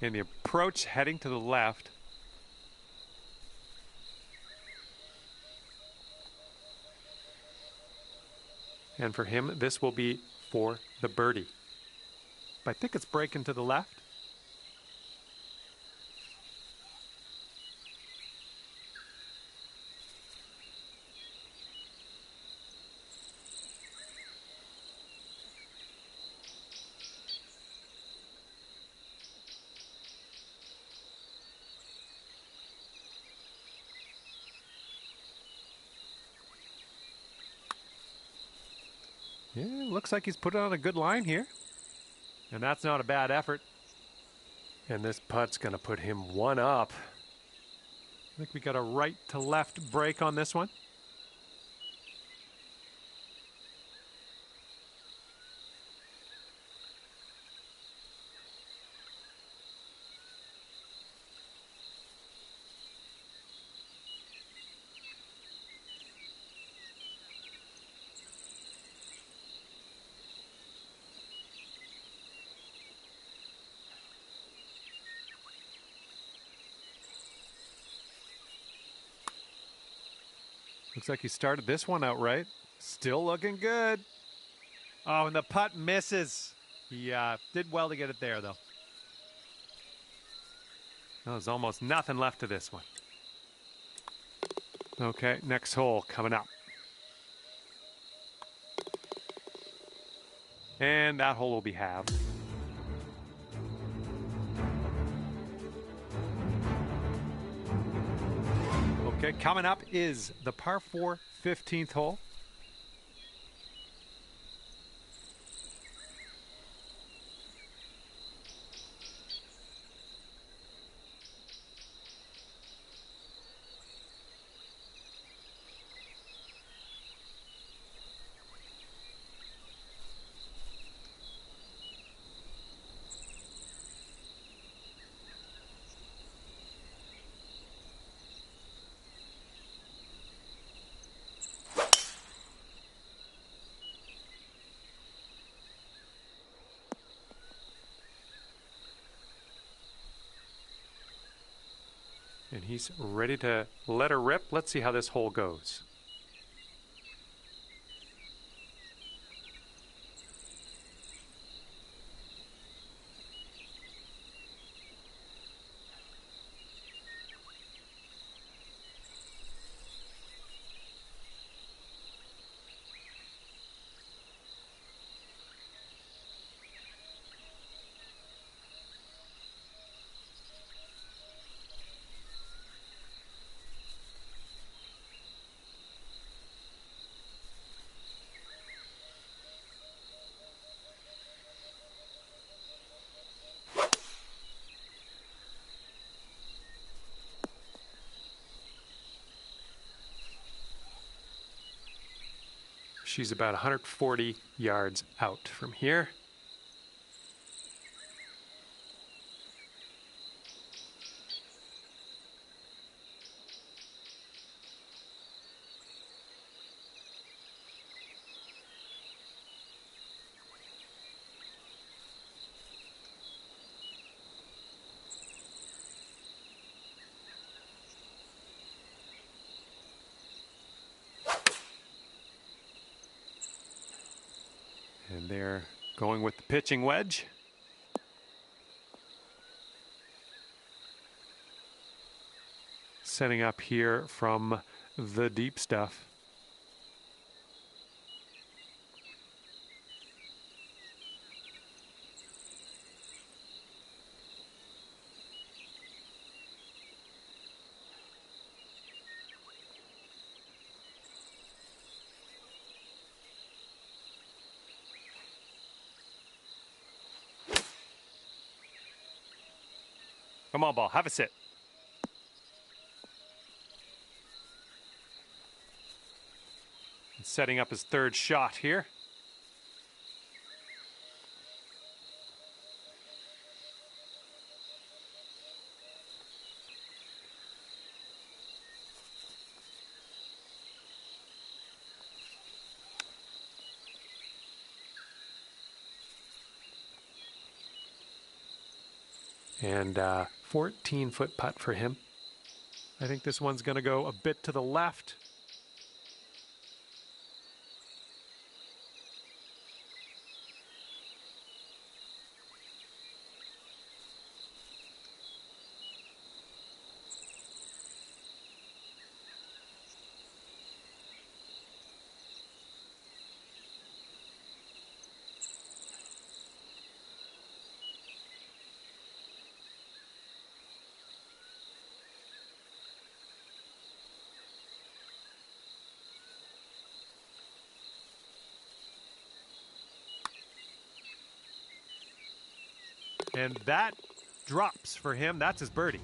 And the approach heading to the left. And for him, this will be for the birdie. But I think it's breaking to the left. Yeah, looks like he's put on a good line here. And that's not a bad effort. And this putt's going to put him one up. I think we got a right to left break on this one. Looks like he started this one out right. Still looking good. Oh, and the putt misses. He did well to get it there, though. There's almost nothing left to this one. Okay, next hole coming up. And that hole will be halved. Okay, coming up is the par 4 15th hole. And he's ready to let her rip. Let's see how this hole goes. She's about 140 yards out from here. And they're going with the pitching wedge. Setting up here from the deep stuff. Come on, ball, have a sit. Setting up his third shot here. And 14-foot putt for him. I think this one's going to go a bit to the left. And that drops for him. That's his birdie.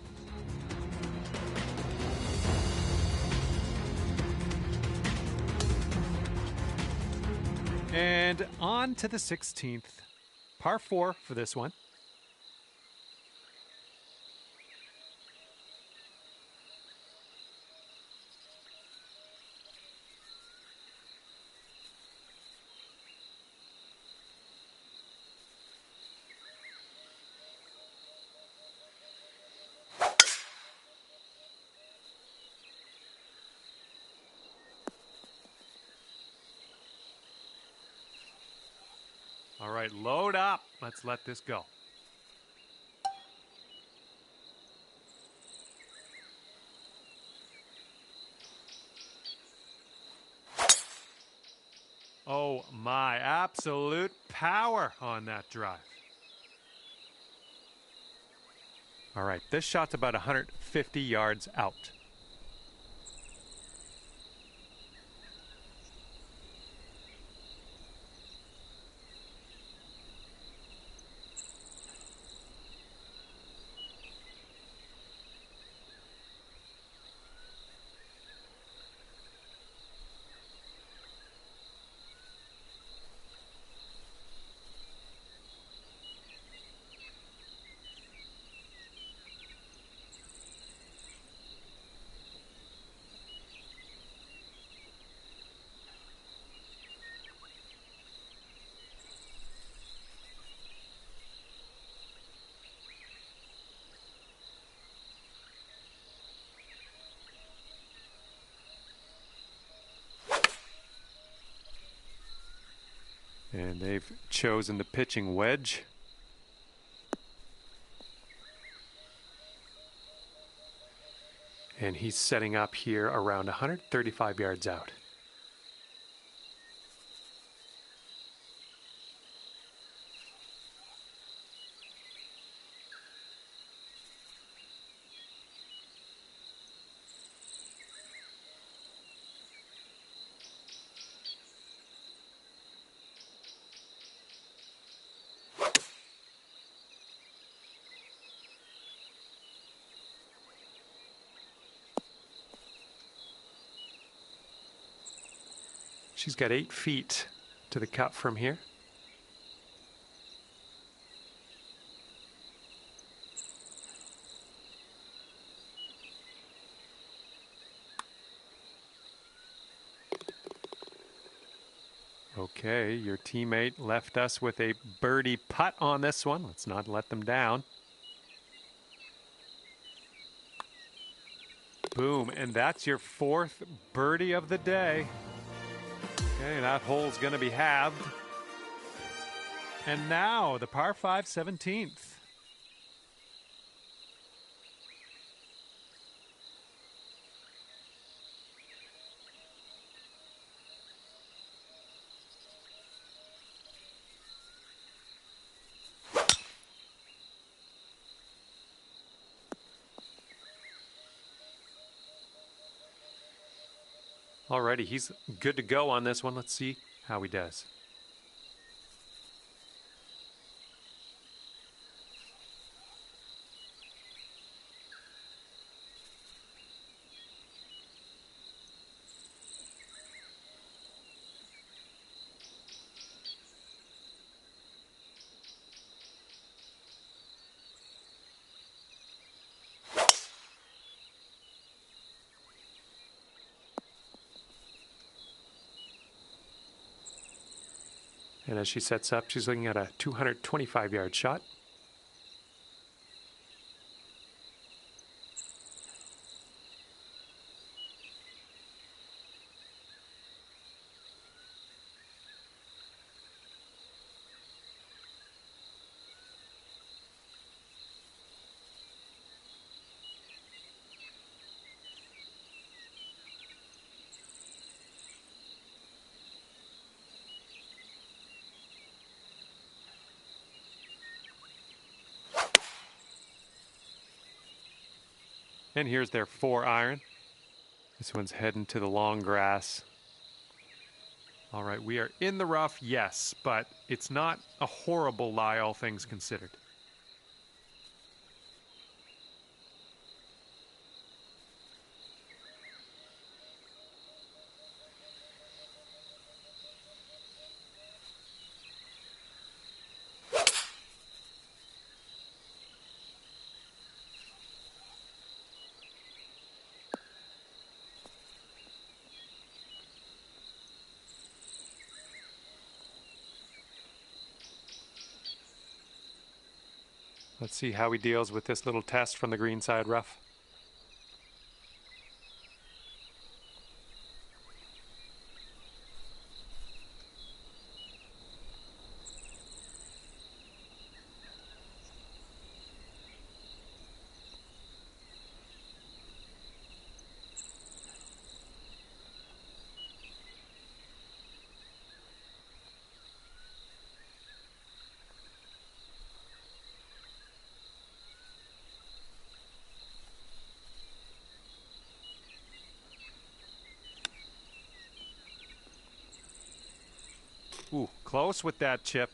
And on to the 16th. Par 4 for this one. All right, load up. Let's let this go. Oh my, absolute power on that drive. All right, this shot's about 150 yards out. And they've chosen the pitching wedge. And he's setting up here around 135 yards out. She's got 8 feet to the cup from here. Okay, your teammate left us with a birdie putt on this one. Let's not let them down. Boom, and that's your 4th birdie of the day. Okay, that hole's going to be halved. And now the par 5 17th. Alrighty, he's good to go on this one. Let's see how he does. And as she sets up, she's looking at a 225-yard shot. And here's their 4-iron. This one's heading to the long grass. All right, we are in the rough, yes, but it's not a horrible lie, all things considered. Let's see how he deals with this little test from the green side rough. Ooh, close with that chip.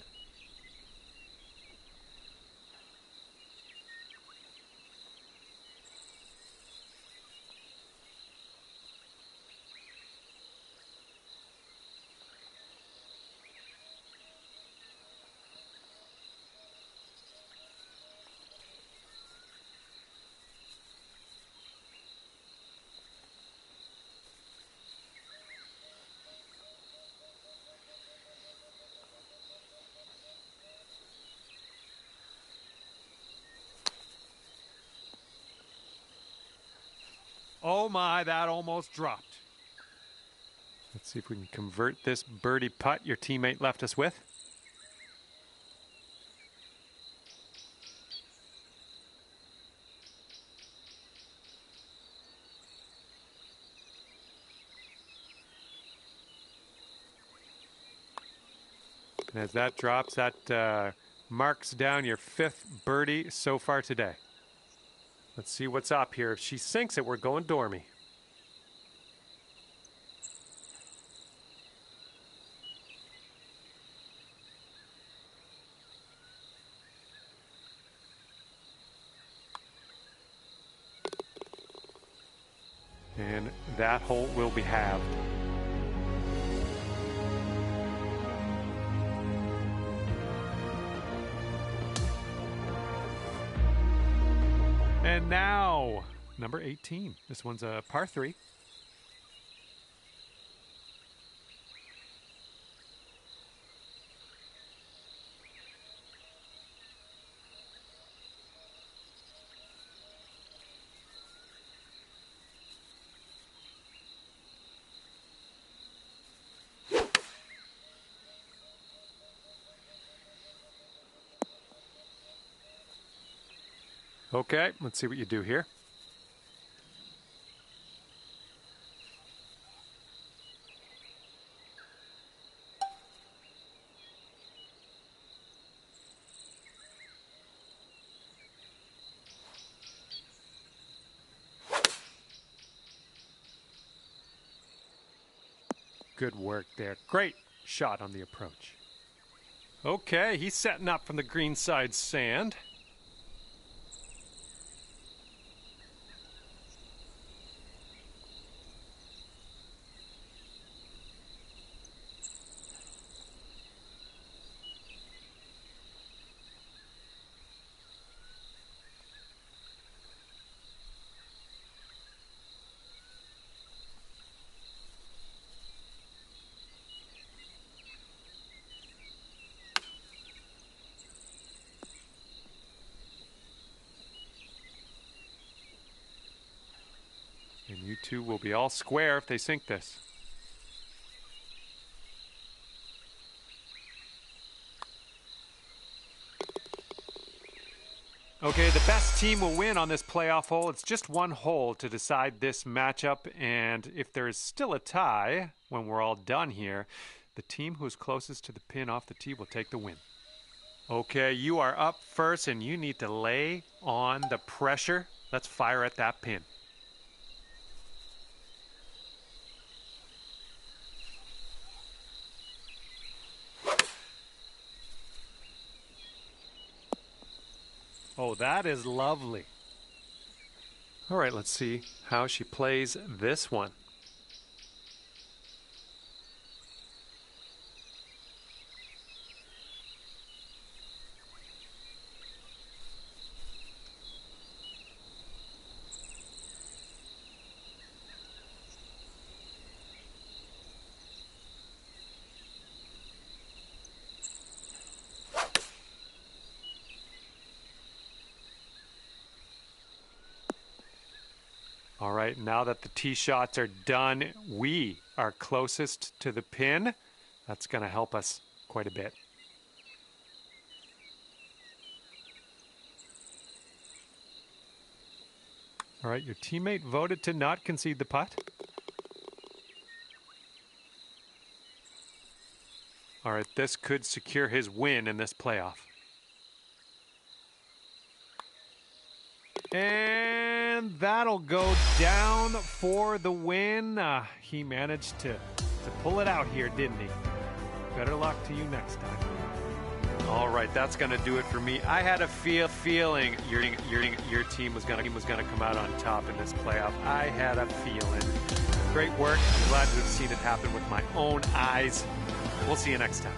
Oh my, that almost dropped. Let's see if we can convert this birdie putt your teammate left us with. And as that drops, that marks down your 5th birdie so far today. Let's see what's up here. If she sinks it, we're going dormy. And that hole will be halved. And now, number 18. This one's a par 3. Okay, let's see what you do here. Good work there. Great shot on the approach. Okay, he's setting up from the green side sand. And you two will be all square if they sink this. Okay, the best team will win on this playoff hole. It's just one hole to decide this matchup, and if there is still a tie when we're all done here, the team who's closest to the pin off the tee will take the win. Okay, you are up first, and you need to lay on the pressure. Let's fire at that pin. Oh, that is lovely. All right, let's see how she plays this one. All right, now that the tee shots are done, we are closest to the pin. That's going to help us quite a bit. All right, your teammate voted to not concede the putt. All right, this could secure his win in this playoff. And that'll go down for the win. He managed to pull it out here, didn't he? Better luck to you next time. All right, that's going to do it for me. I had a feeling your team was going to come out on top in this playoff. I had a feeling. Great work. I'm glad to have seen it happen with my own eyes. We'll see you next time.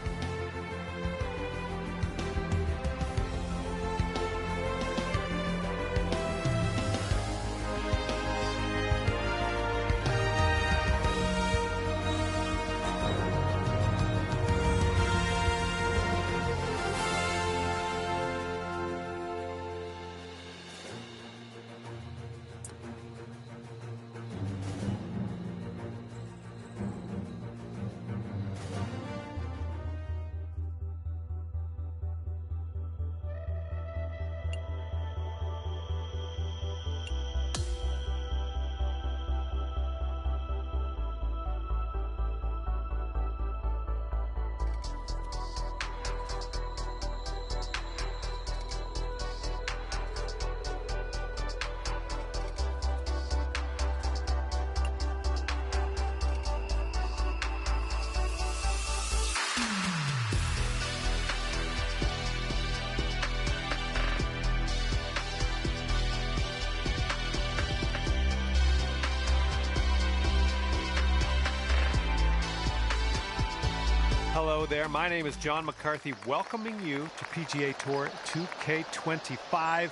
Hello there, my name is John McCarthy, welcoming you to PGA Tour 2K25.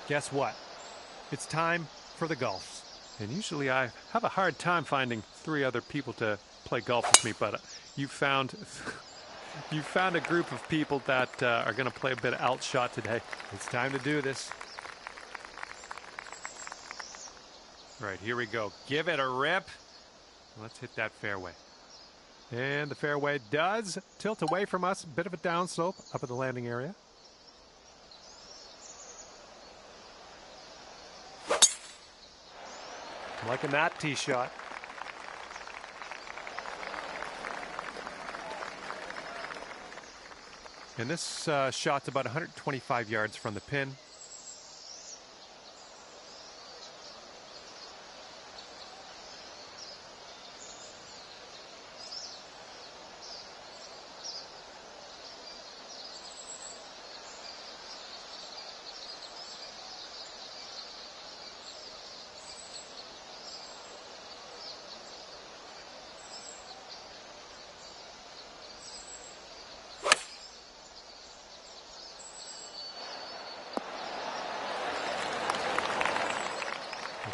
Guess what? It's time for the golf. And usually I have a hard time finding 3 other people to play golf with me, but you found a group of people that are going to play a bit of outshot today. It's time to do this. All right, here we go. Give it a rip. Let's hit that fairway. And the fairway does tilt away from us. A bit of a downslope up at the landing area. I'm liking that tee shot. And this shot's about 125 yards from the pin.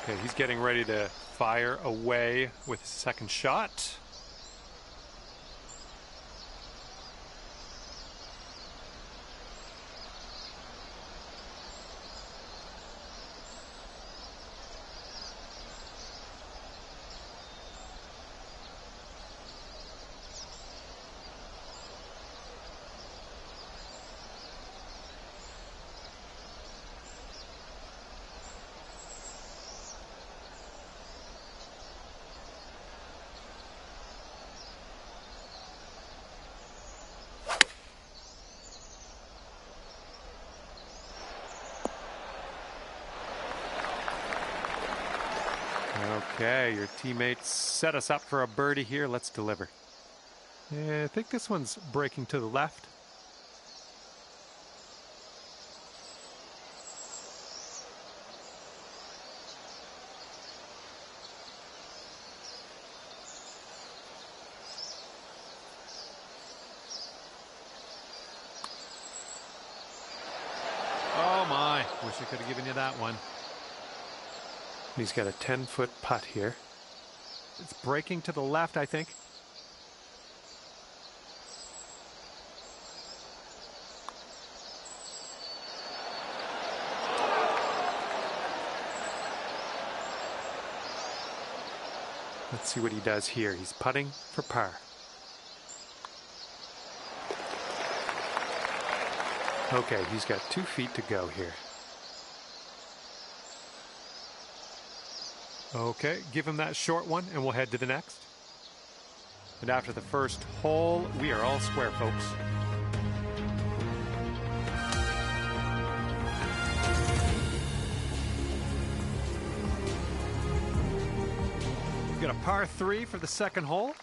Okay, he's getting ready to fire away with his second shot. Okay, your teammates set us up for a birdie here. Let's deliver. Yeah, I think this one's breaking to the left. Oh my, wish I could have given you that one. He's got a 10-foot putt here. It's breaking to the left, I think. Let's see what he does here. He's putting for par. Okay, he's got 2 feet to go here. Okay, give him that short one and we'll head to the next. And after the first hole, we are all square, folks. We've got a par 3 for the second hole.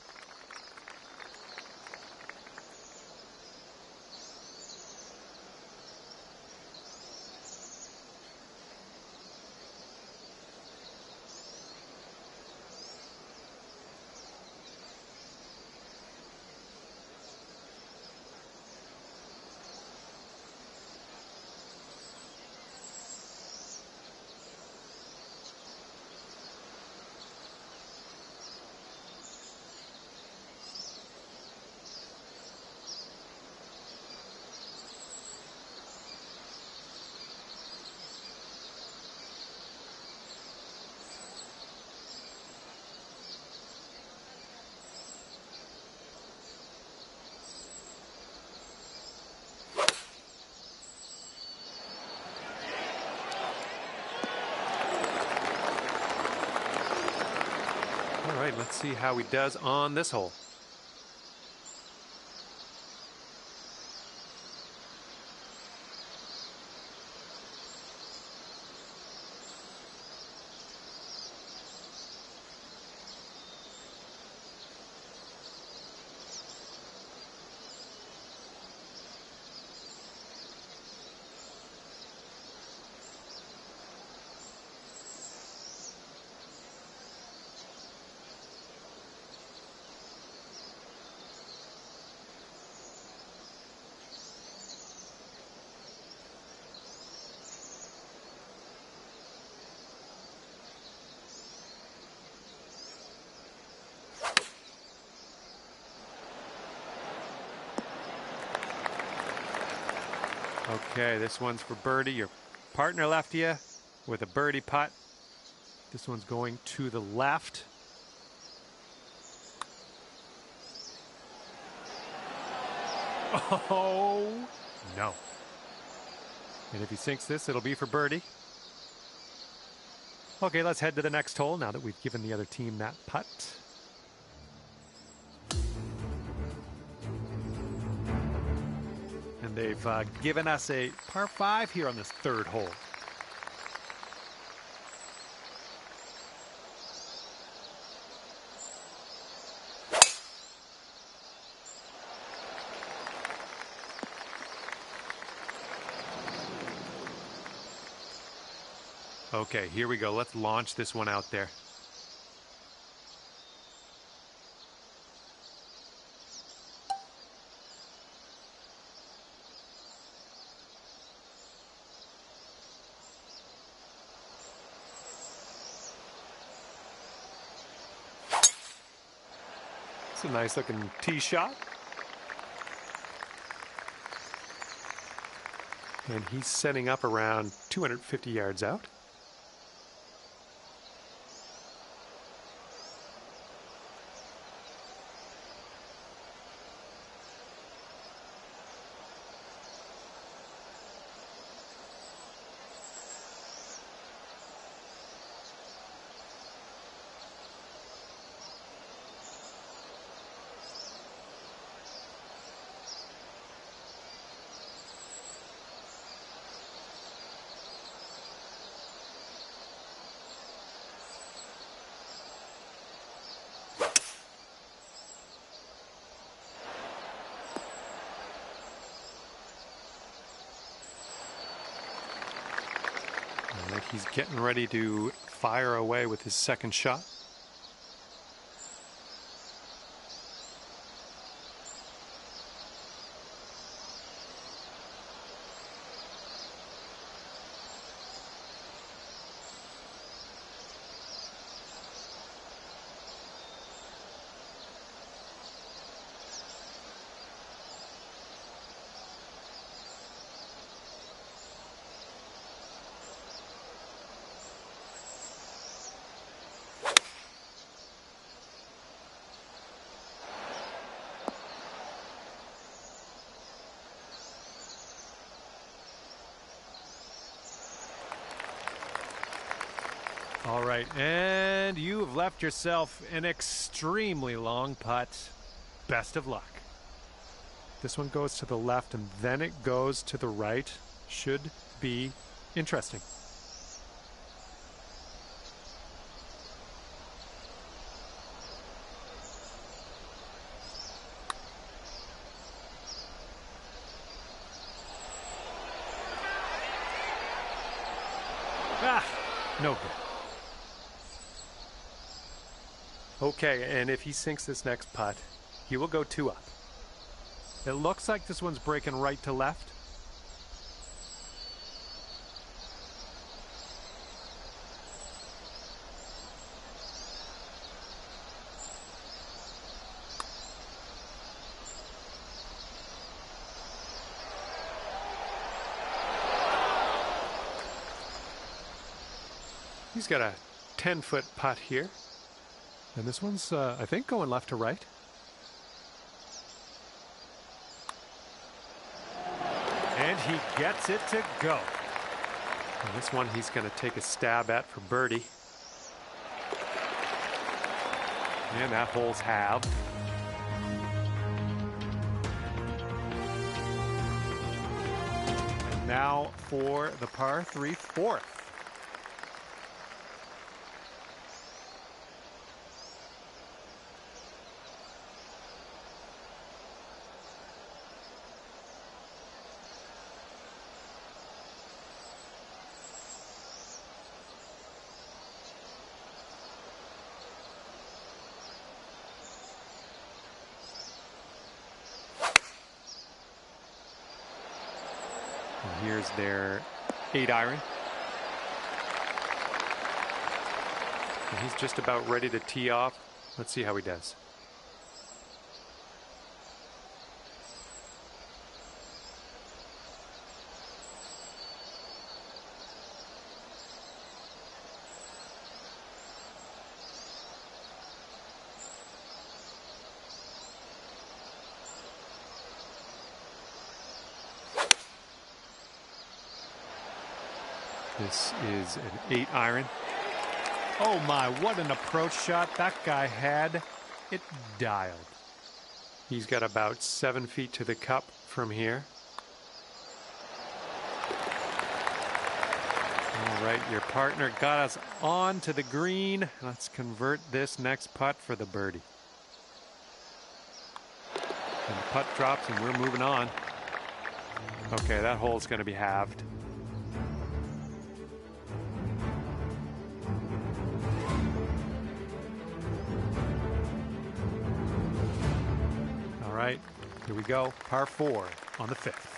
All right, let's see how he does on this hole. Okay, this one's for birdie. Your partner left you with a birdie putt. This one's going to the left. Oh, no. And if he sinks this, it'll be for birdie. Okay, let's head to the next hole now that we've given the other team that putt. And they've given us a par 5 here on this third hole. Okay, here we go. Let's launch this one out there. It's a nice looking tee shot. And he's setting up around 250 yards out. he's getting ready to fire away with his second shot. All right, and you have left yourself an extremely long putt. Best of luck. This one goes to the left and then it goes to the right. Should be interesting. Ah, no good. Okay, and if he sinks this next putt, he will go 2 up. It looks like this one's breaking right to left. He's got a 10-foot putt here. And this one's, I think, going left to right. And he gets it to go. And this one he's going to take a stab at for birdie. And that hole's halved. And now for the par 3 fourth. And here's their 8-iron. And he's just about ready to tee off. Let's see how he does. This is an 8-iron. Oh my, what an approach shot that guy had. It dialed. He's got about 7 feet to the cup from here. All right, your partner got us on to the green. Let's convert this next putt for the birdie. And the putt drops and we're moving on. Okay, that hole's going to be halved. All right, here we go. Par 4 on the 5th.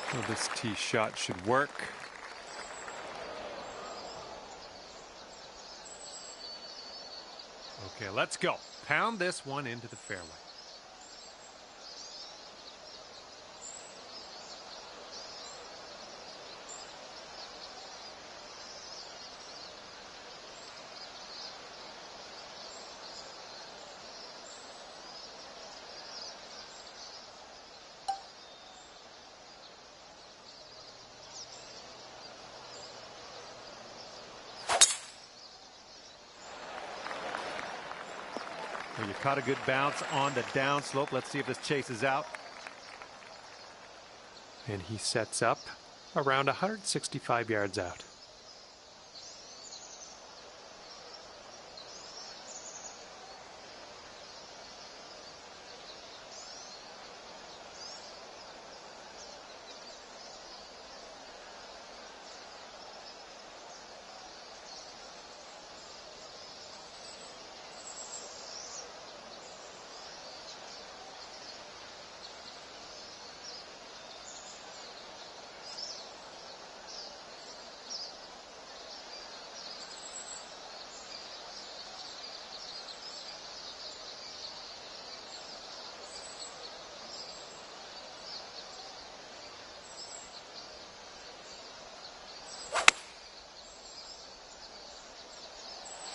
So this tee shot should work. Okay, let's go. Pound this one into the fairway. Well, you caught a good bounce on the downslope. Let's see if this chases out. And he sets up around 165 yards out.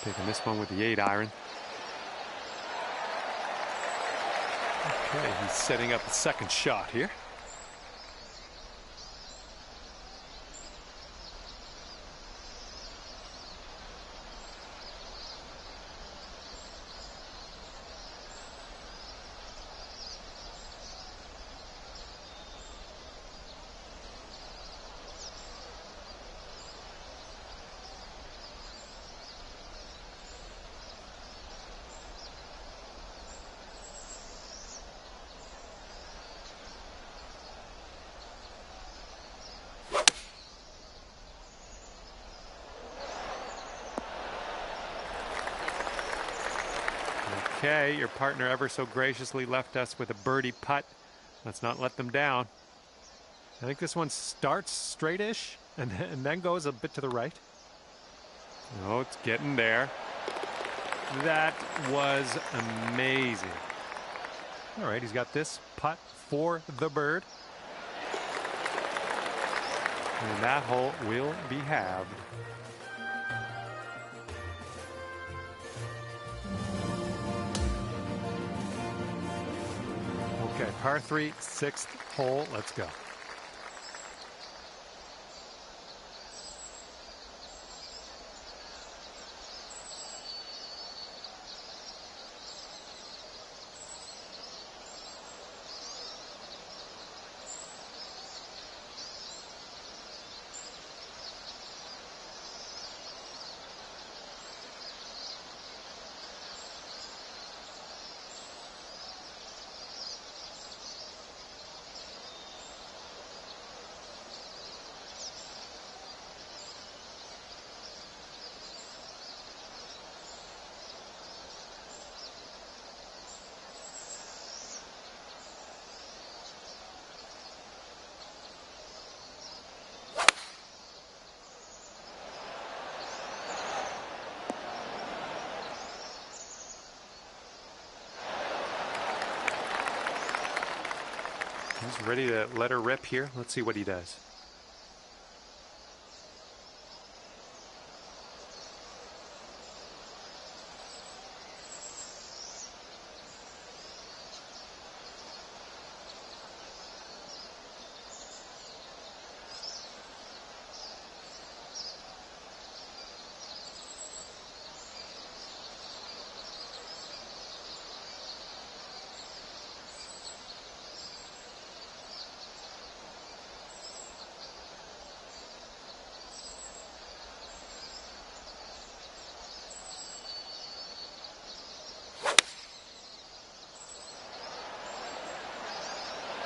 Taking this one with the 8-iron. Okay, he's setting up the second shot here. Okay, your partner ever so graciously left us with a birdie putt. Let's not let them down. I think this one starts straight-ish and then goes a bit to the right. Oh, it's getting there. That was amazing. All right, he's got this putt for the bird. And that hole will be halved. Okay, par 3, 6th hole. Let's go. He's ready to let her rip here. Let's see what he does.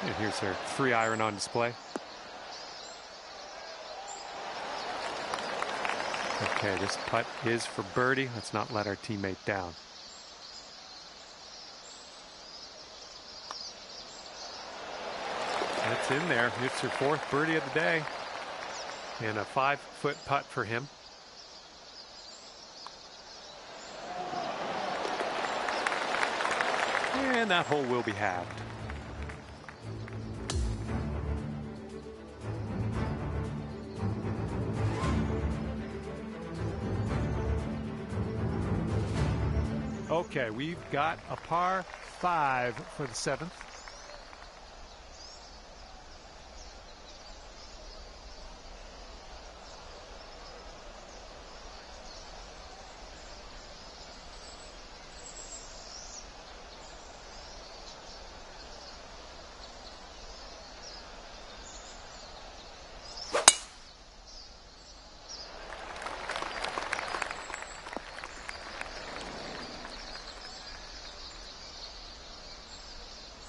And here's her 3-iron on display. Okay, this putt is for birdie. Let's not let our teammate down. That's in there. It's her 4th birdie of the day. And a 5-foot putt for him. And that hole will be halved. Okay, we've got a par 5 for the 7th.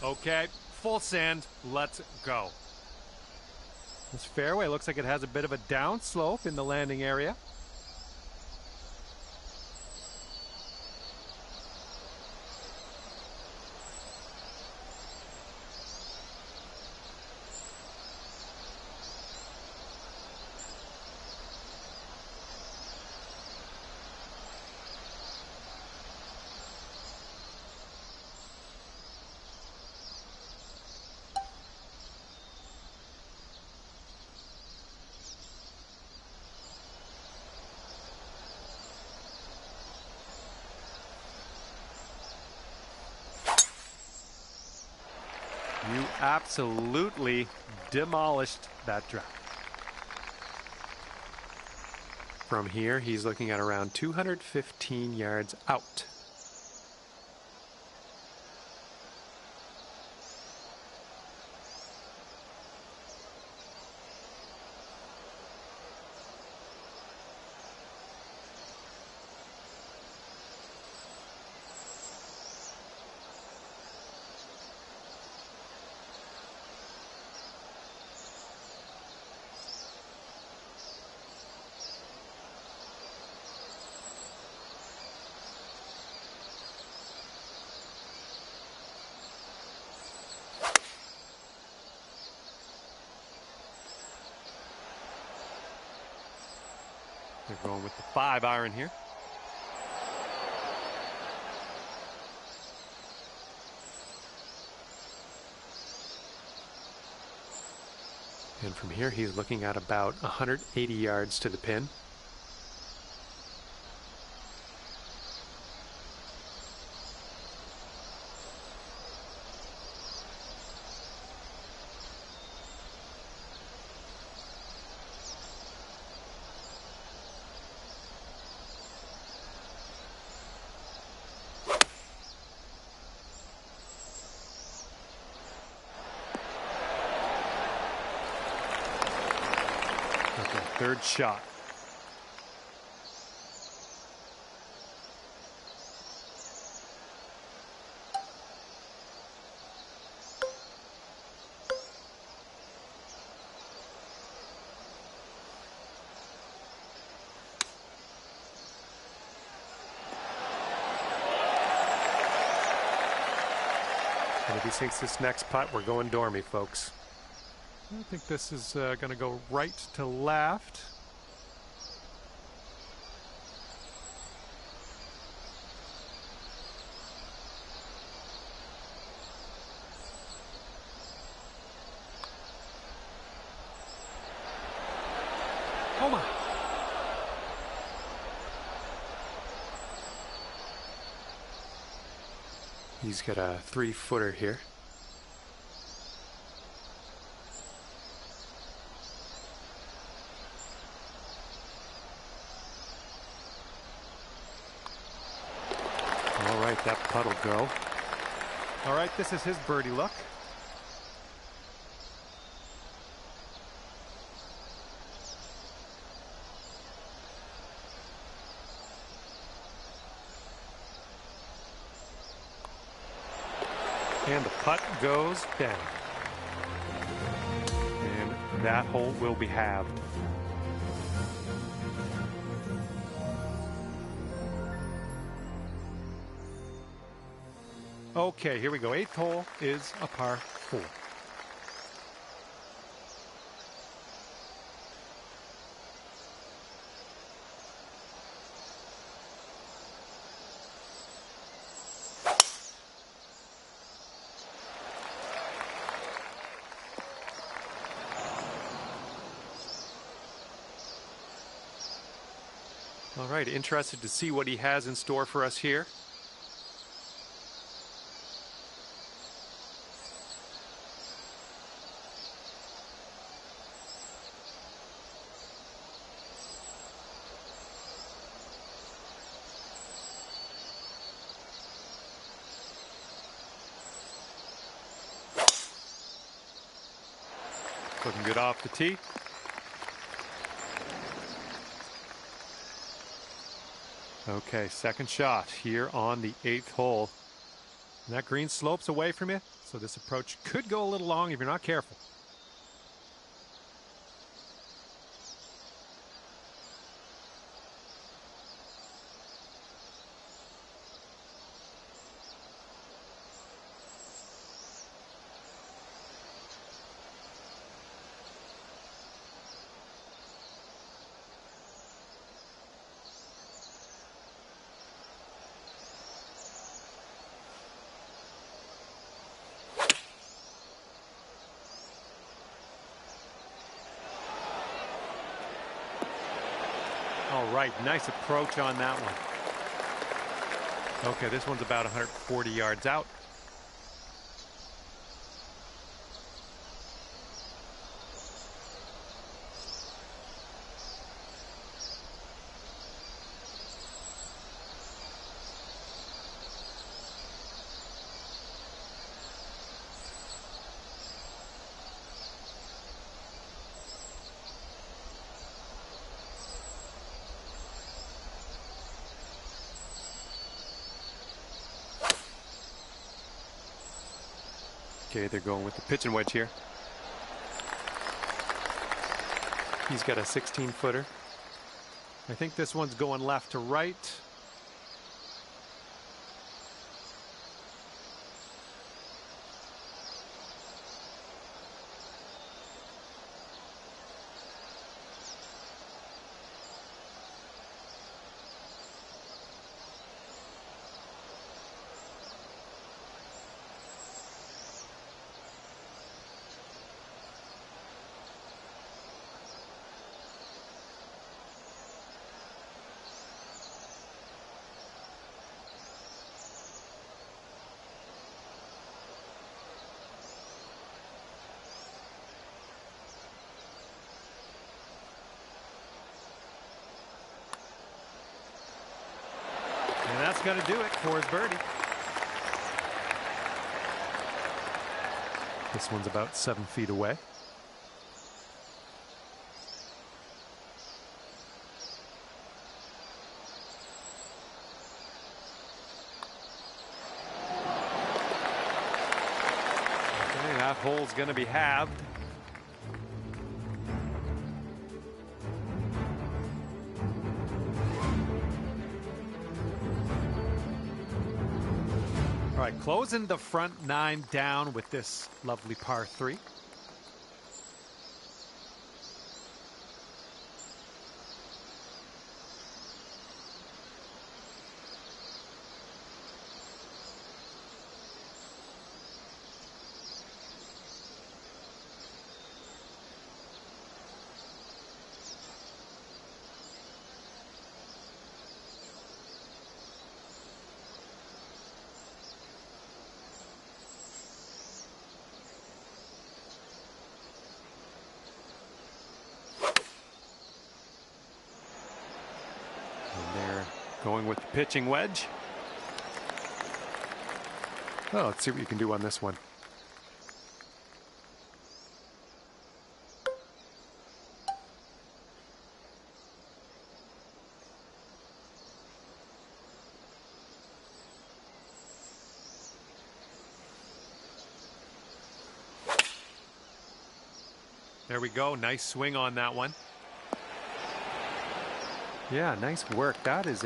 Okay, full send. Let's go. This fairway looks like it has a bit of a downslope in the landing area. You absolutely demolished that drop. From here, he's looking at around 215 yards out. They're going with the 5-iron here. And from here, he's looking at about 180 yards to the pin. Okay, third shot. And if he sinks this next putt, we're going dormy, folks. I think this is going to go right to left. Oh my! He's got a 3-footer here. All right, that putt'll go. All right, this is his birdie luck. And the putt goes down. And that hole will be halved. Okay, here we go. 8th hole is a par 4. All right, interested to see what he has in store for us here. Looking good off the tee. Okay, second shot here on the 8th hole. And that green slopes away from you, so this approach could go a little long if you're not careful. All right, nice approach on that one. Okay, this one's about 140 yards out. Okay, they're going with the pitching wedge here. He's got a 16-footer. I think this one's going left to right. And that's going to do it for his birdie. This one's about 7 feet away. Okay, that hole's going to be halved. All right, closing the front 9 down with this lovely par 3. Going with the pitching wedge. Oh, let's see what you can do on this one. There we go. Nice swing on that one. Yeah, nice work. That's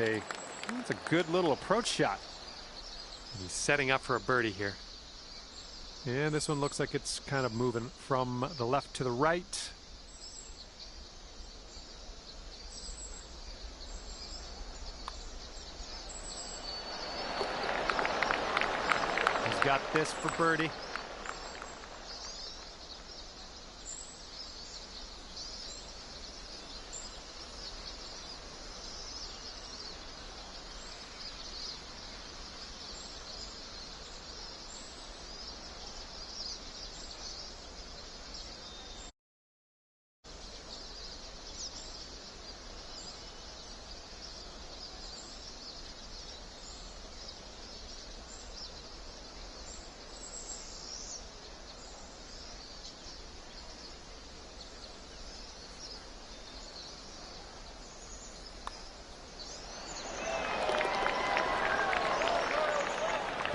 a good little approach shot. And he's setting up for a birdie here. And this one looks like it's kind of moving from the left to the right. He's got this for birdie.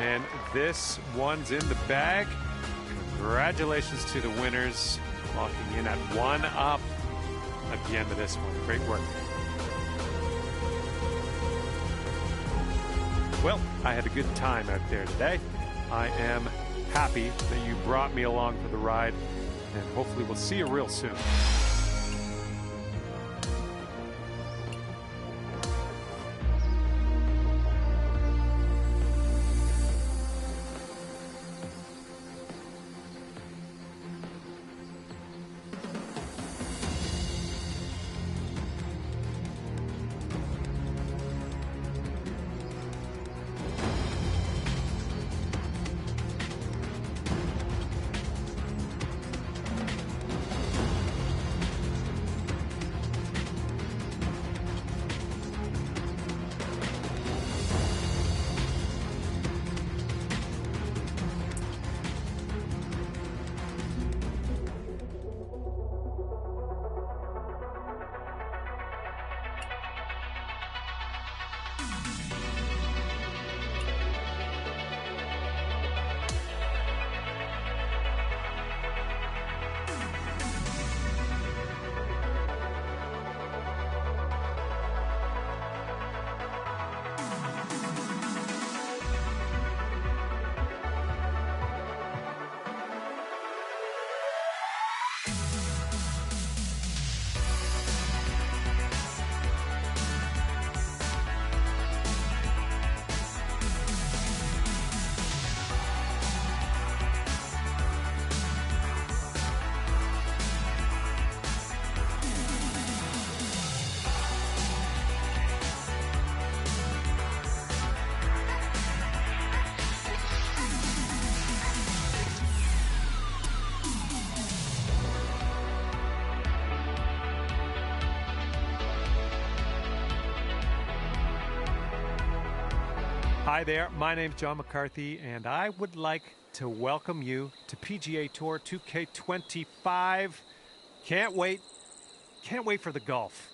And this one's in the bag. Congratulations to the winners, locking in at 1 up at the end of this one. Great work. Well, I had a good time out there today. I am happy that you brought me along for the ride, and hopefully we'll see you real soon. Hi there, my name's John McCarthy, and I would like to welcome you to PGA Tour 2K25. Can't wait for the golf.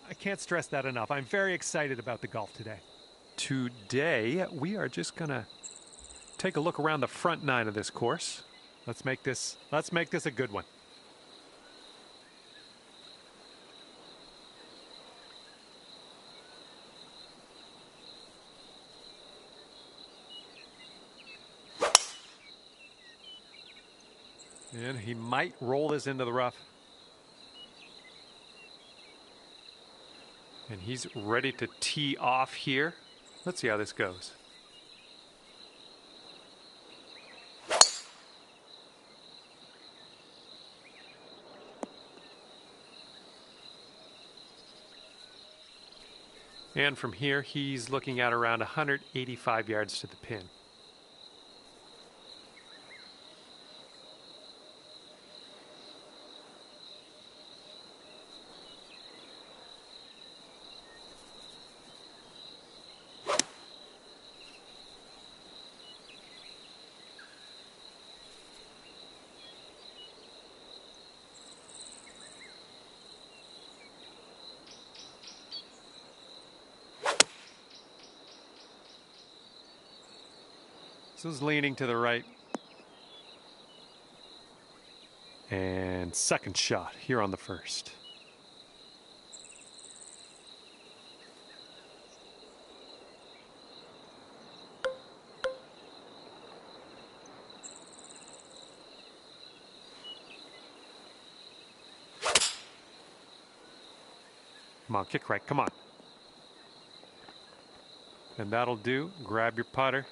I can't stress that enough. I'm very excited about the golf today. Today, we are just gonna take a look around the front nine of this course. Let's make this a good one. And he might roll this into the rough. And he's ready to tee off here. Let's see how this goes. And from here, he's looking at around 185 yards to the pin. This is leaning to the right. And second shot here on the first. Come on, kick right, come on. And that'll do. Grab your putter.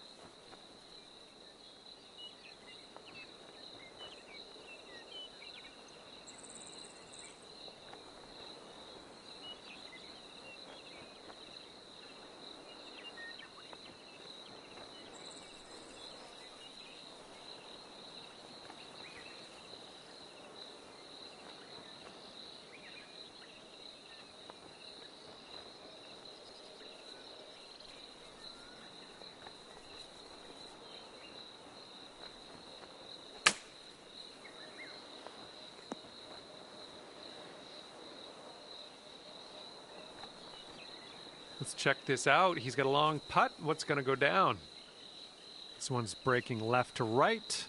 Let's check this out. He's got a long putt. What's going to go down? This one's breaking left to right.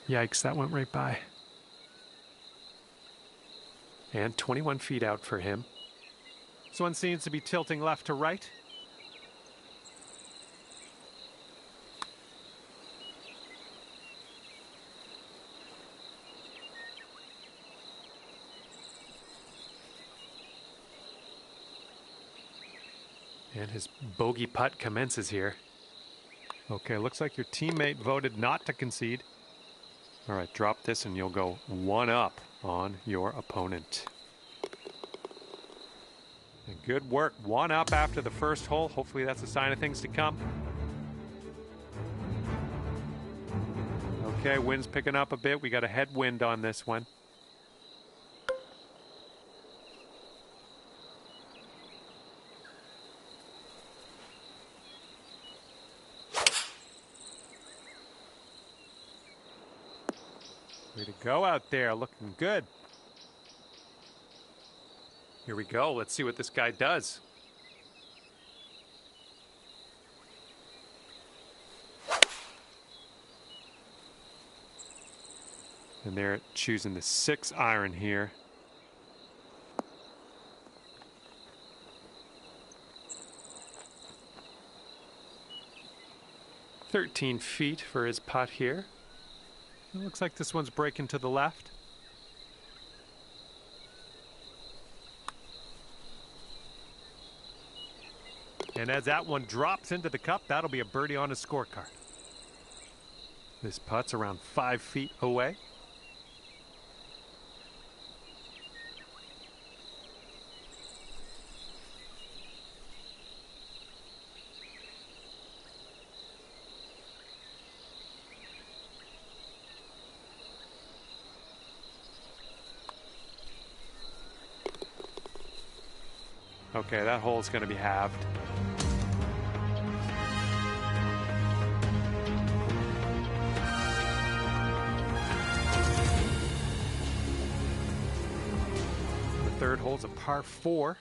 Yikes, that went right by. And 21 feet out for him. This one seems to be tilting left to right. And his bogey putt commences here. Okay, looks like your teammate voted not to concede. All right, drop this and you'll go one up on your opponent. And good work, one up after the first hole. Hopefully that's a sign of things to come. Okay, wind's picking up a bit. We got a headwind on this one. Way to go out there, looking good. Here we go, let's see what this guy does. And they're choosing the 6-iron here. "13 feet for his putt here. It looks like this one's breaking to the left. And as that one drops into the cup, that'll be a birdie on his scorecard. This putt's around 5 feet away. Okay, that hole's going to be halved. The third hole's a par 4.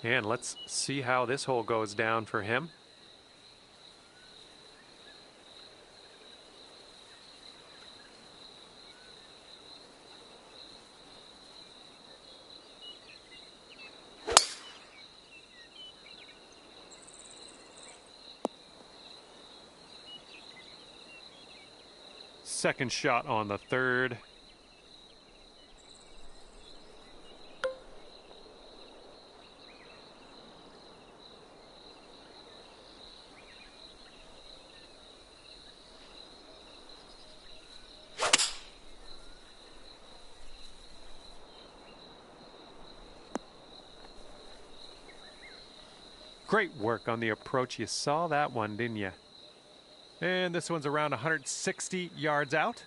And let's see how this hole goes down for him. Second shot on the third. Great work on the approach. You saw that one, didn't you? And this one's around 160 yards out.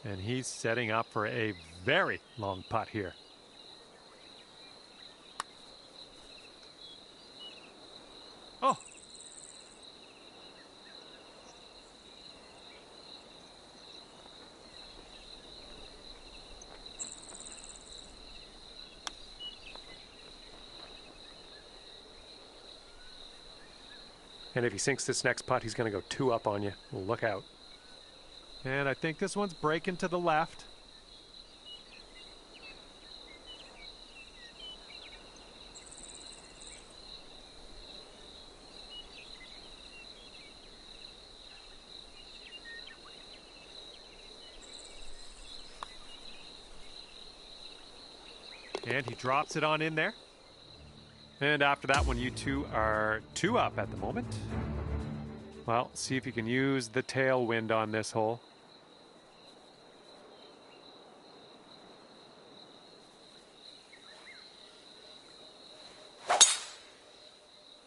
And he's setting up for a very long putt here. And if he sinks this next putt, he's going to go 2 up on you. Look out. And I think this one's breaking to the left. And he drops it on in there. And after that one, you two are 2 up at the moment. Well, see if you can use the tailwind on this hole.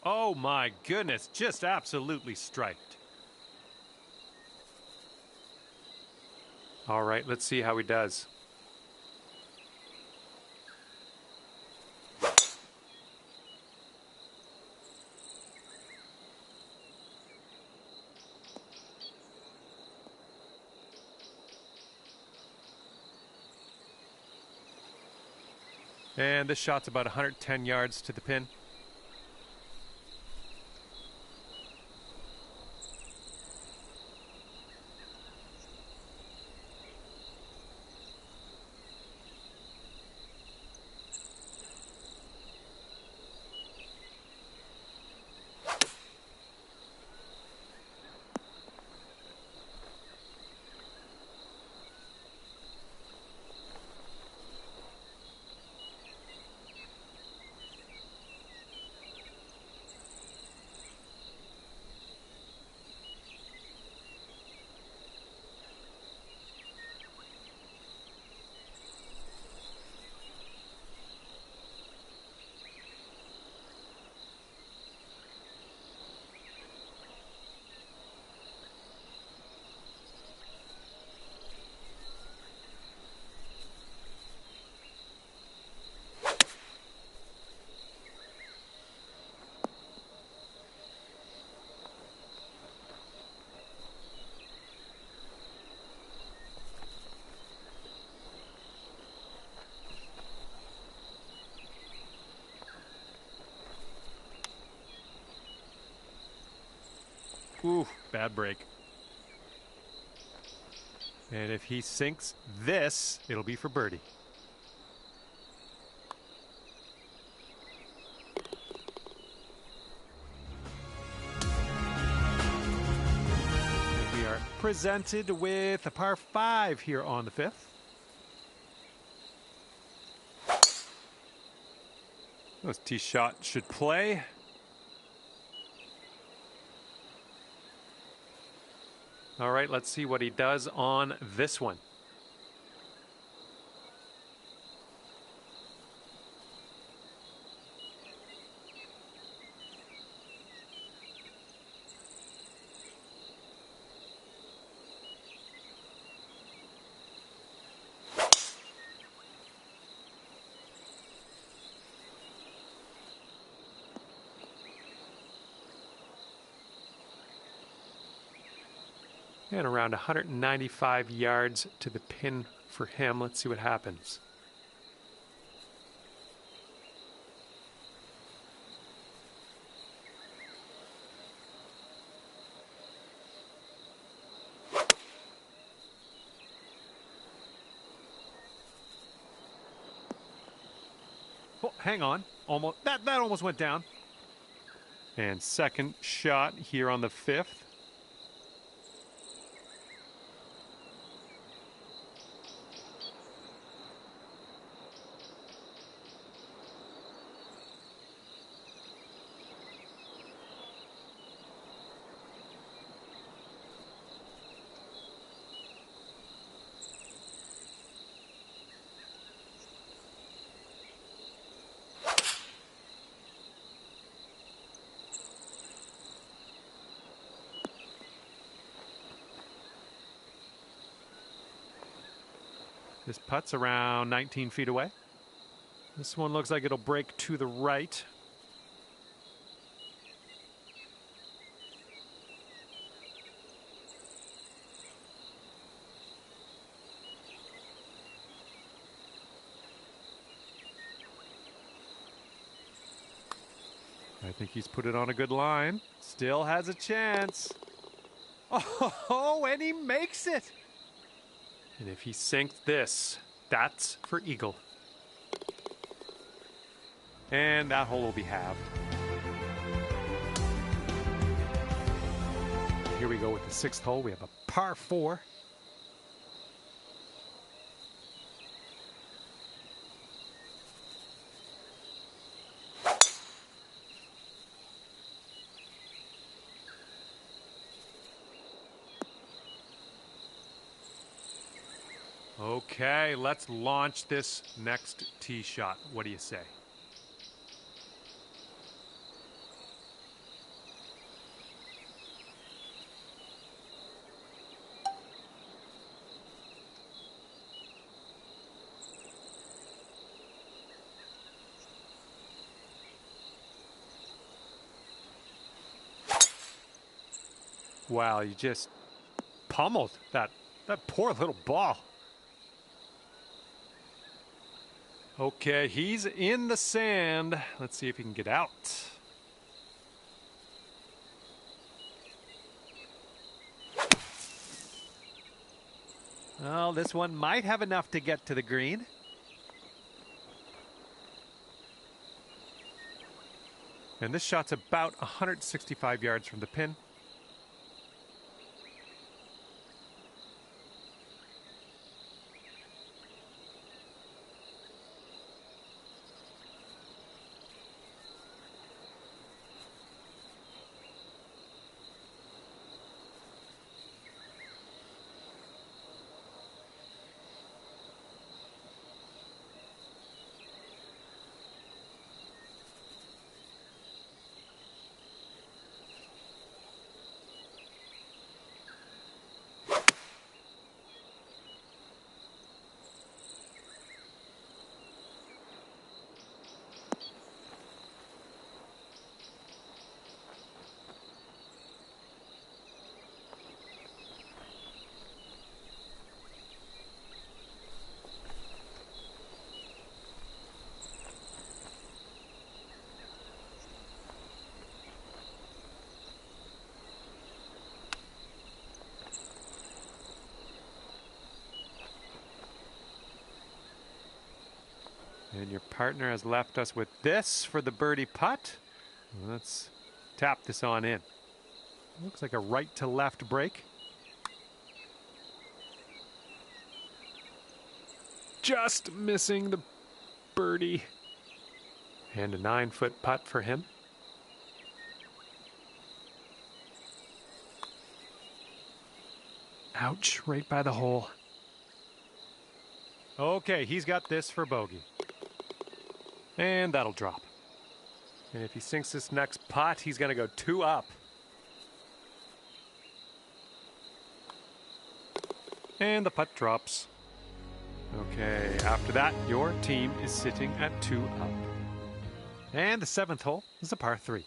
Oh my goodness, just absolutely striped. All right, let's see how he does. And this shot's about 110 yards to the pin. Ooh, bad break. And if he sinks this, it'll be for birdie. And we are presented with a par 5 here on the 5th. This tee shot should play. All right, let's see what he does on this one. And around 195 yards to the pin for him. Let's see what happens. Oh, hang on. Almost that almost went down. And second shot here on the 5th. This putt's around 19 feet away. This one looks like it'll break to the right. I think he's put it on a good line. Still has a chance. Oh, and he makes it. And if he sinks this, that's for eagle. And that hole will be halved. Here we go with the sixth hole. We have a par 4. Okay, let's launch this next tee shot. What do you say? Wow, you just pummeled that poor little ball. Okay, he's in the sand. Let's see if he can get out. Well, this one might have enough to get to the green. And this shot's about 165 yards from the pin. And your partner has left us with this for the birdie putt. Let's tap this on in. Looks like a right to left break. Just missing the birdie. And a 9-foot putt for him. Ouch, right by the hole. Okay, he's got this for bogey. And that'll drop. And if he sinks this next putt, he's going to go 2 up. And the putt drops. Okay, after that, your team is sitting at 2 up. And the 7th hole is a par 3.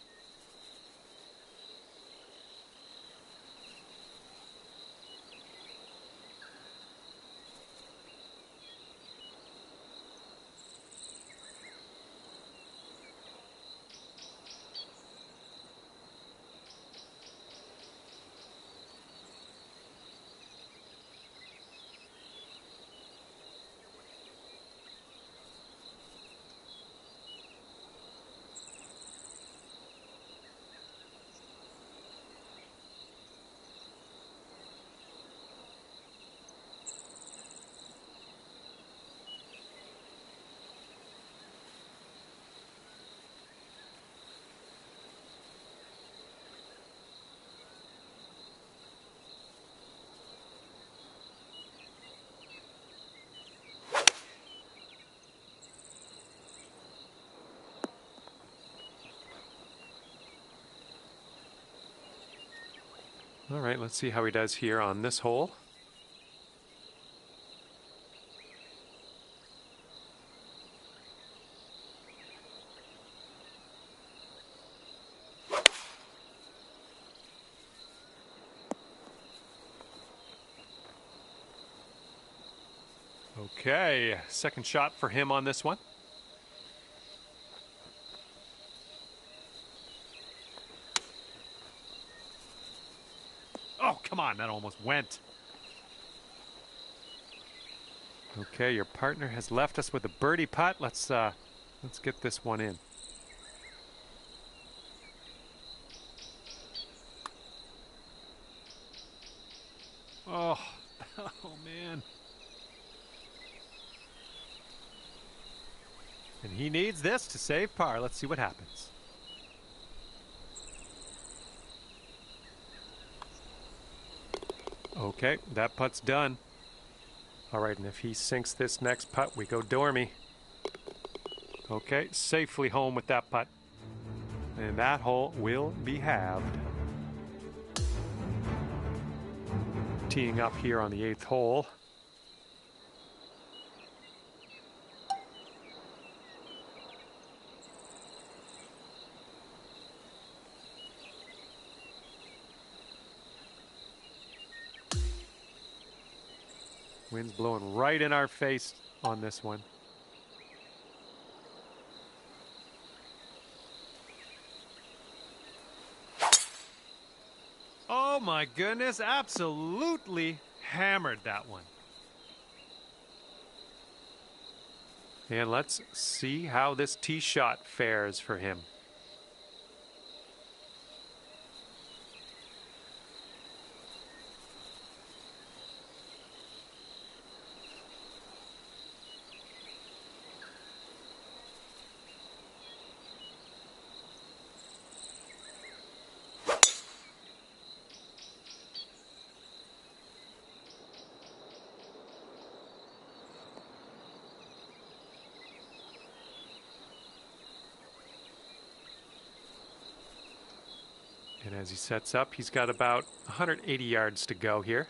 All right, let's see how he does here on this hole. Okay, second shot for him on this one. Come on, that almost went. Okay, your partner has left us with a birdie putt. Let's get this one in. Oh, oh man. And he needs this to save par. Let's see what happens. Okay, that putt's done. All right, and if he sinks this next putt, we go Dormy. Okay, safely home with that putt. And that hole will be halved. Teeing up here on the 8th hole. Wind's blowing right in our face on this one. Oh my goodness, absolutely hammered that one. And let's see how this tee shot fares for him. And as he sets up, he's got about 180 yards to go here.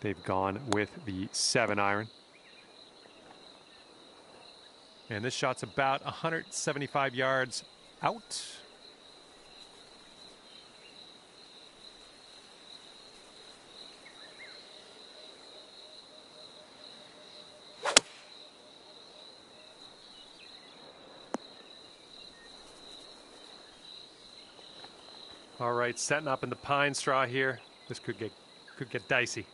They've gone with the 7-iron. And this shot's about 175 yards out. All right, setting up in the pine straw here. This could get dicey.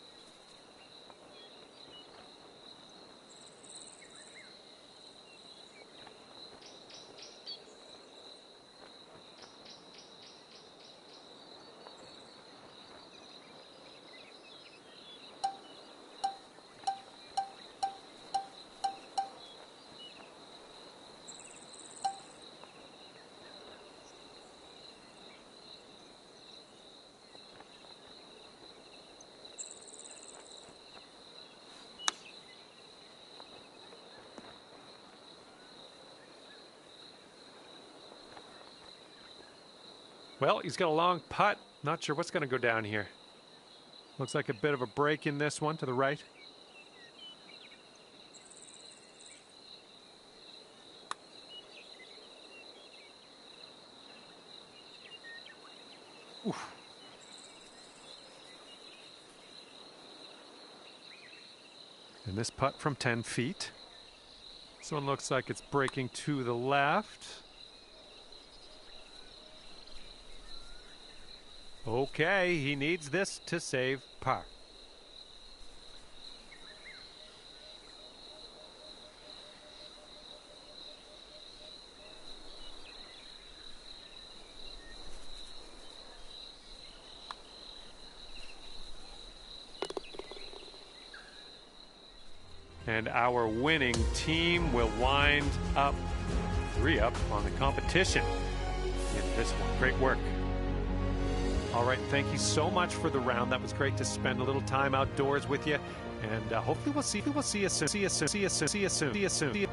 Well, he's got a long putt. Not sure what's going to go down here. Looks like a bit of a break in this one to the right. Oof. And this putt from 10 feet. This one looks like it's breaking to the left. Okay, he needs this to save par. And our winning team will wind up 3-up on the competition in this one. Great work. All right, thank you so much for the round. That was great to spend a little time outdoors with you. And hopefully we'll see you soon. See you soon.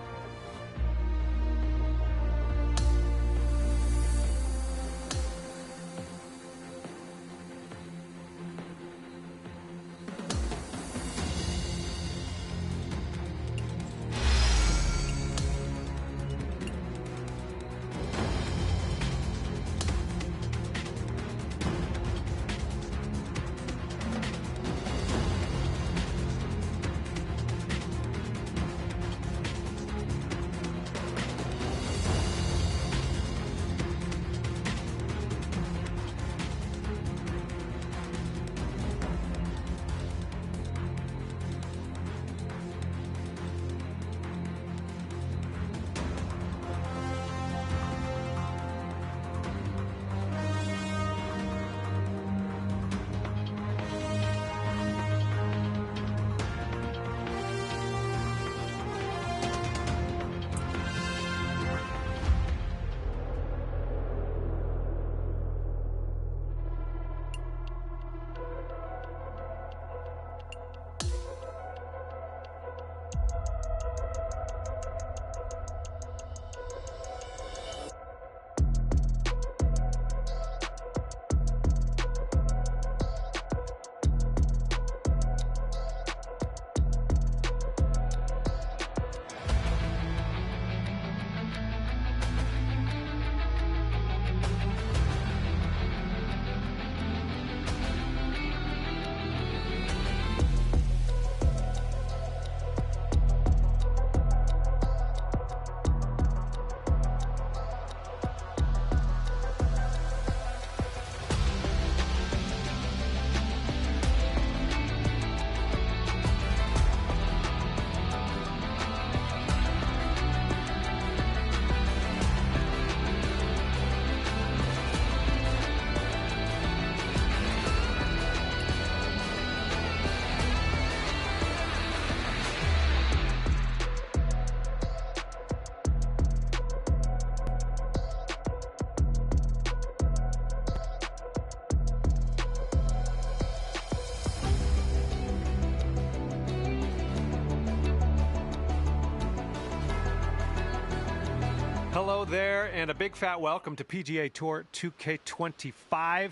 Hello there, and a big fat welcome to PGA Tour 2K25.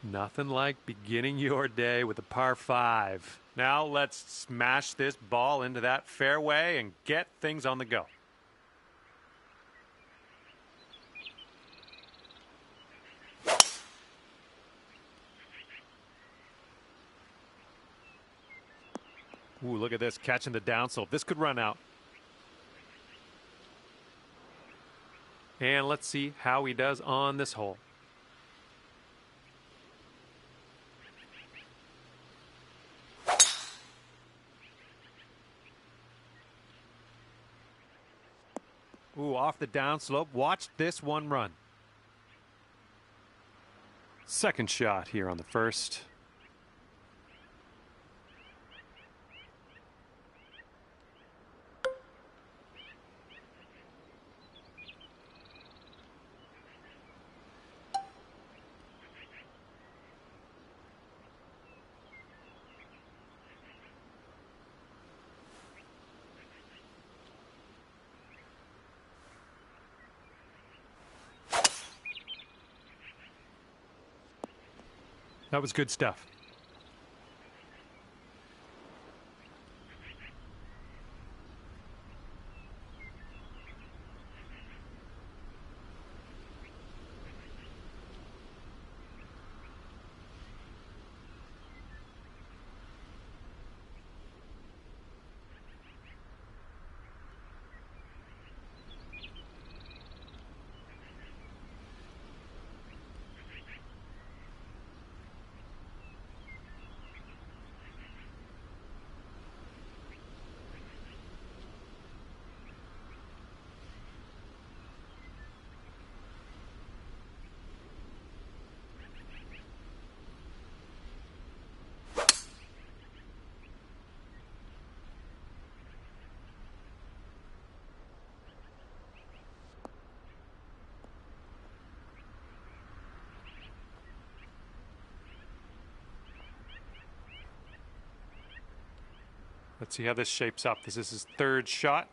Nothing like beginning your day with a par 5. Now let's smash this ball into that fairway and get things on the go. Ooh, look at this, catching the downslope. This could run out. And let's see how he does on this hole. Ooh, off the downslope. Watch this one run. Second shot here on the first. That was good stuff. Let's see how this shapes up. This is his third shot.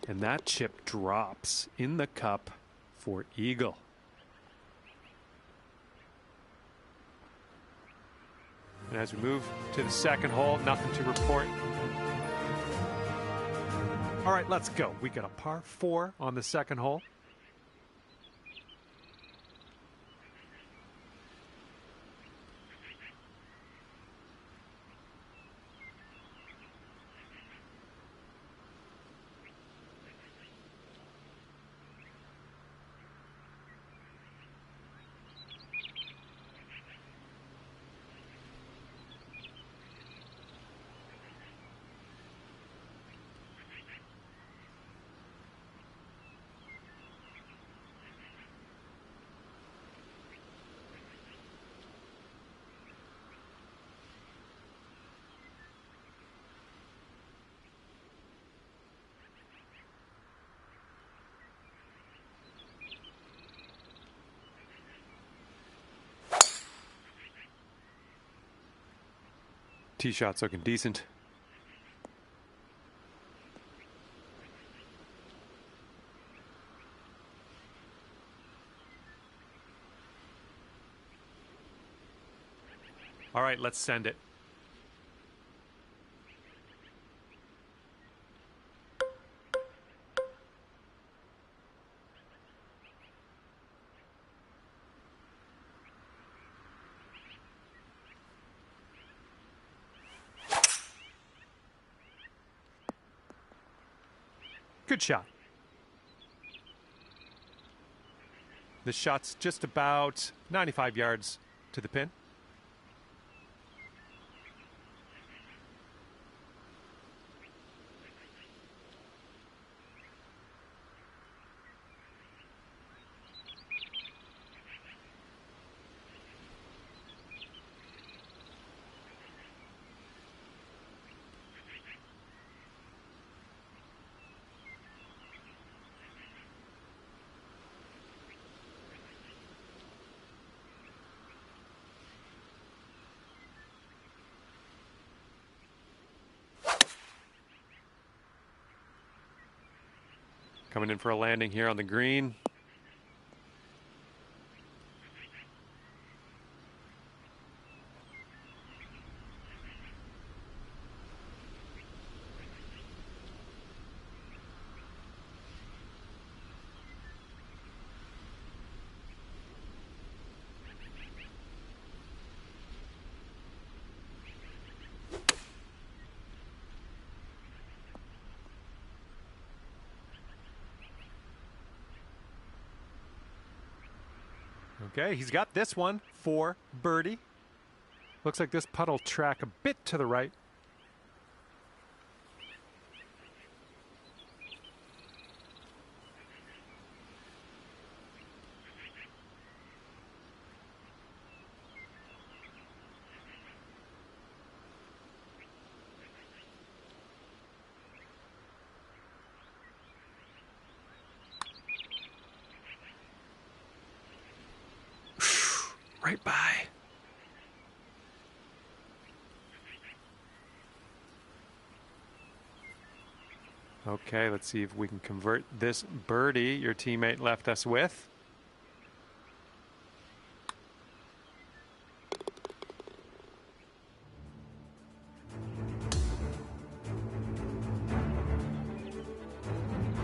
And that chip drops in the cup for eagle. And as we move to the second hole, nothing to report. All right, let's go. We got a par 4 on the second hole. Tee shot's looking decent. All right, let's send it. Good shot. This shot's just about 95 yards to the pin. Coming in for a landing here on the green. Okay, he's got this one for birdie. Looks like this putt will track a bit to the right. Right by. Okay, let's see if we can convert this birdie your teammate left us with.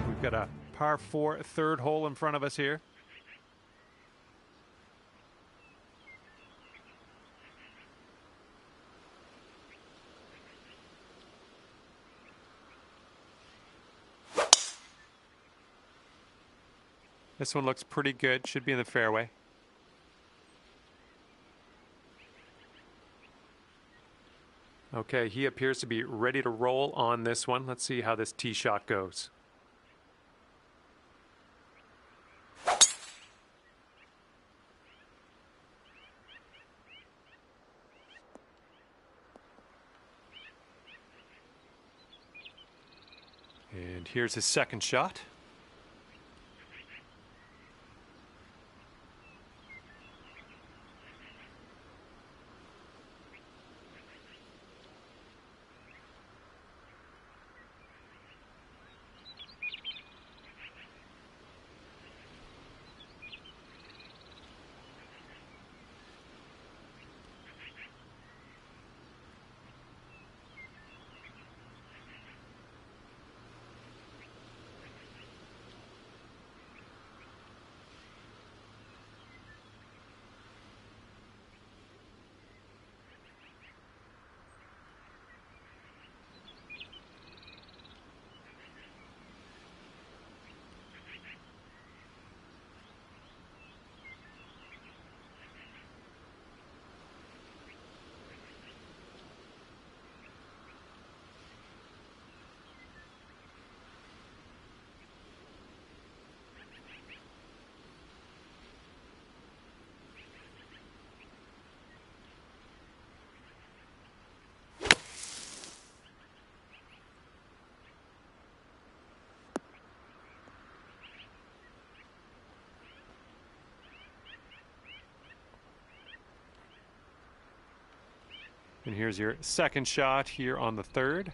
We've got a par 4 third hole in front of us here. This one looks pretty good. Should be in the fairway. Okay, he appears to be ready to roll on this one. Let's see how this tee shot goes. And here's his second shot. And here's your second shot here on the third.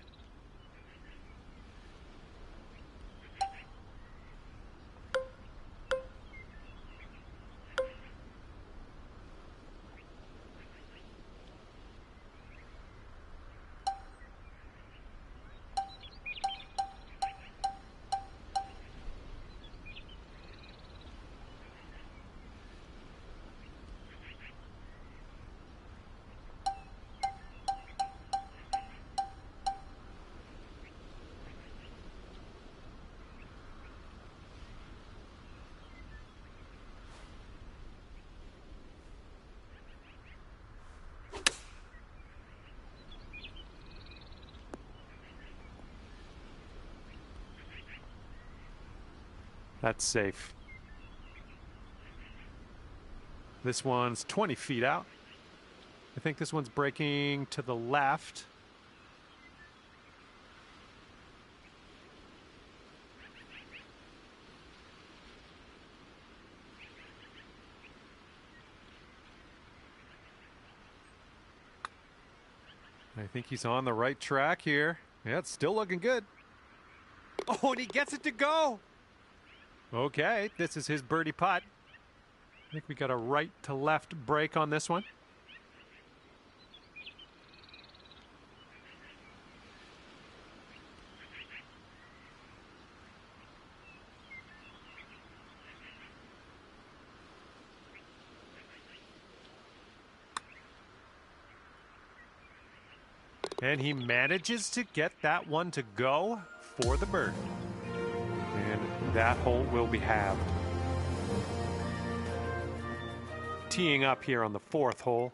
That's safe. This one's 20 feet out. I think this one's breaking to the left. I think he's on the right track here. Yeah, it's still looking good. Oh, and he gets it to go. Okay, this is his birdie putt. I think we got a right to left break on this one. And he manages to get that one to go for the bird. And that hole will be halved. Teeing up here on the 4th hole.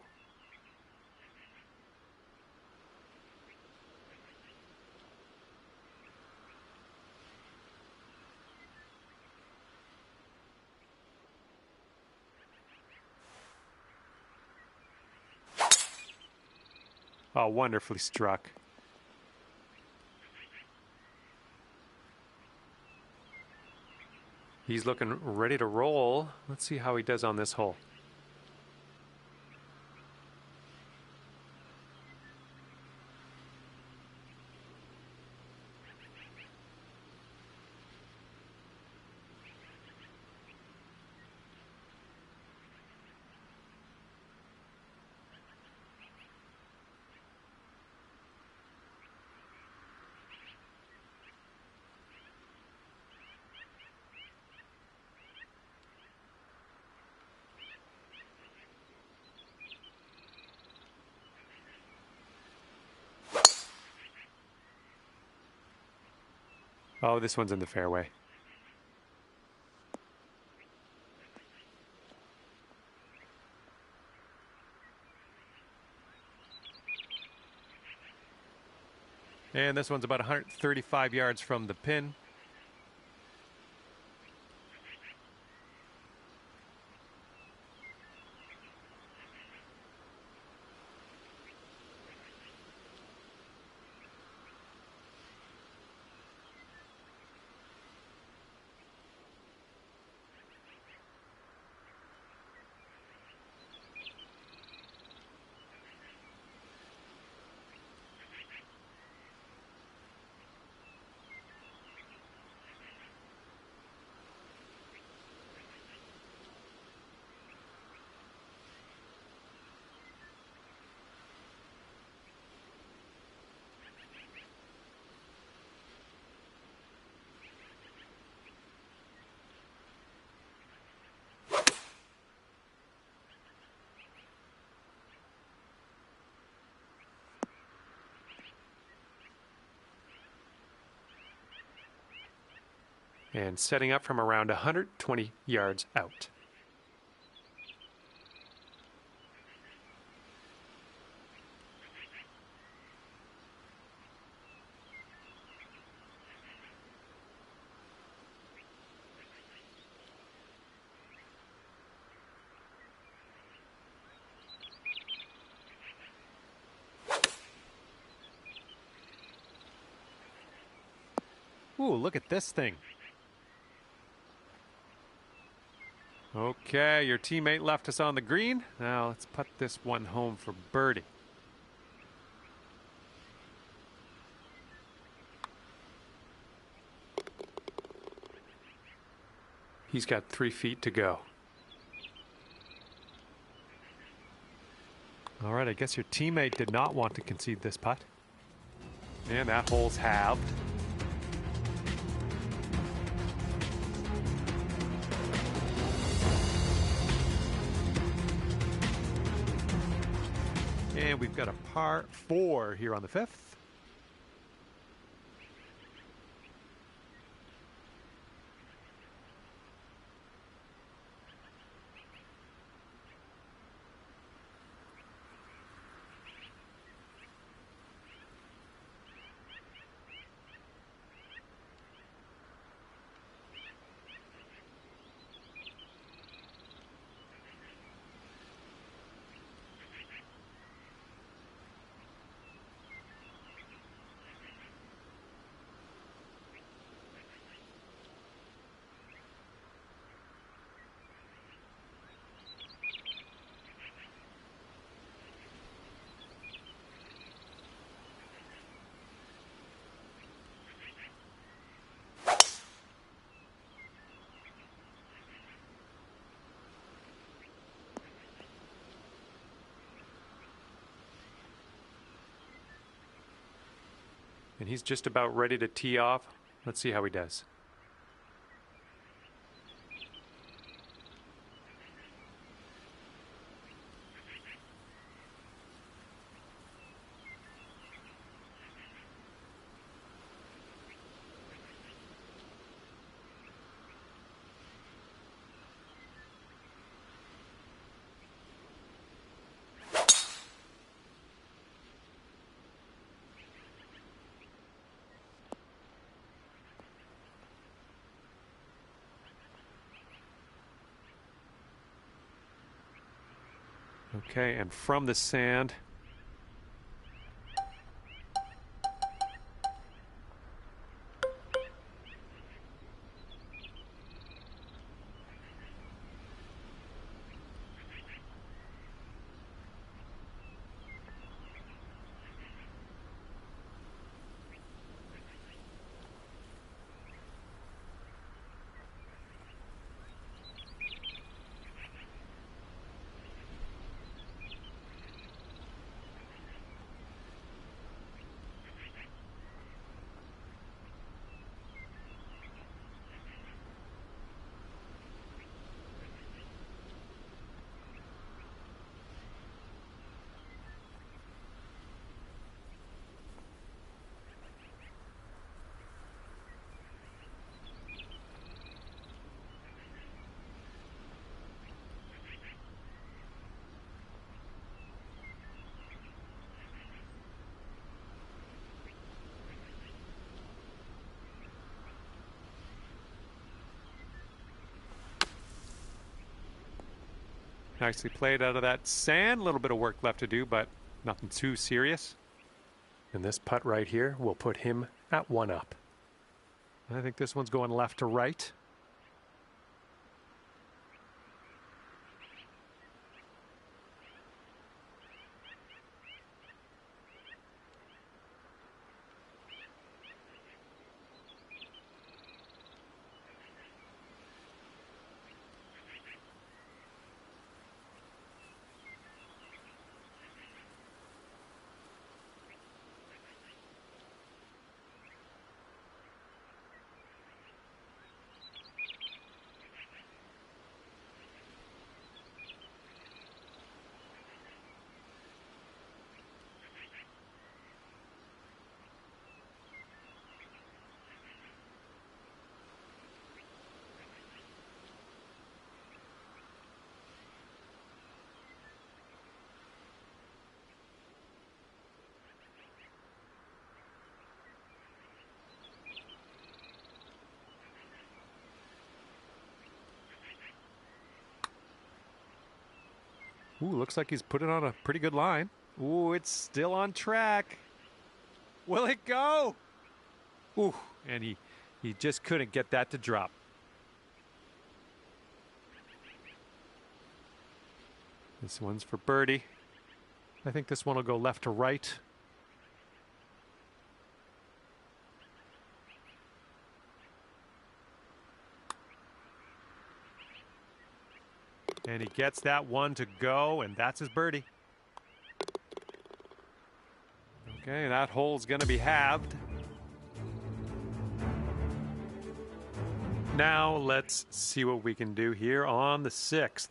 Oh, wonderfully struck. He's looking ready to roll. Let's see how he does on this hole. Oh, this one's in the fairway. And this one's about 135 yards from the pin. And setting up from around 120 yards out. Ooh, look at this thing. Okay, your teammate left us on the green. Now let's put this one home for birdie. He's got 3 feet to go. All right, I guess your teammate did not want to concede this putt. And that hole's halved. And we've got a par 4 here on the 5th. And he's just about ready to tee off. Let's see how he does. Okay, and from the sand, nicely played out of that sand. A little bit of work left to do, but nothing too serious. And this putt right here will put him at 1 up. I think this one's going left to right. Ooh, looks like he's put it on a pretty good line. Ooh, it's still on track. Will it go? Ooh, and he just couldn't get that to drop. This one's for birdie. I think this one will go left to right. And he gets that one to go, and that's his birdie. Okay, that hole's going to be halved. Now let's see what we can do here on the 6th.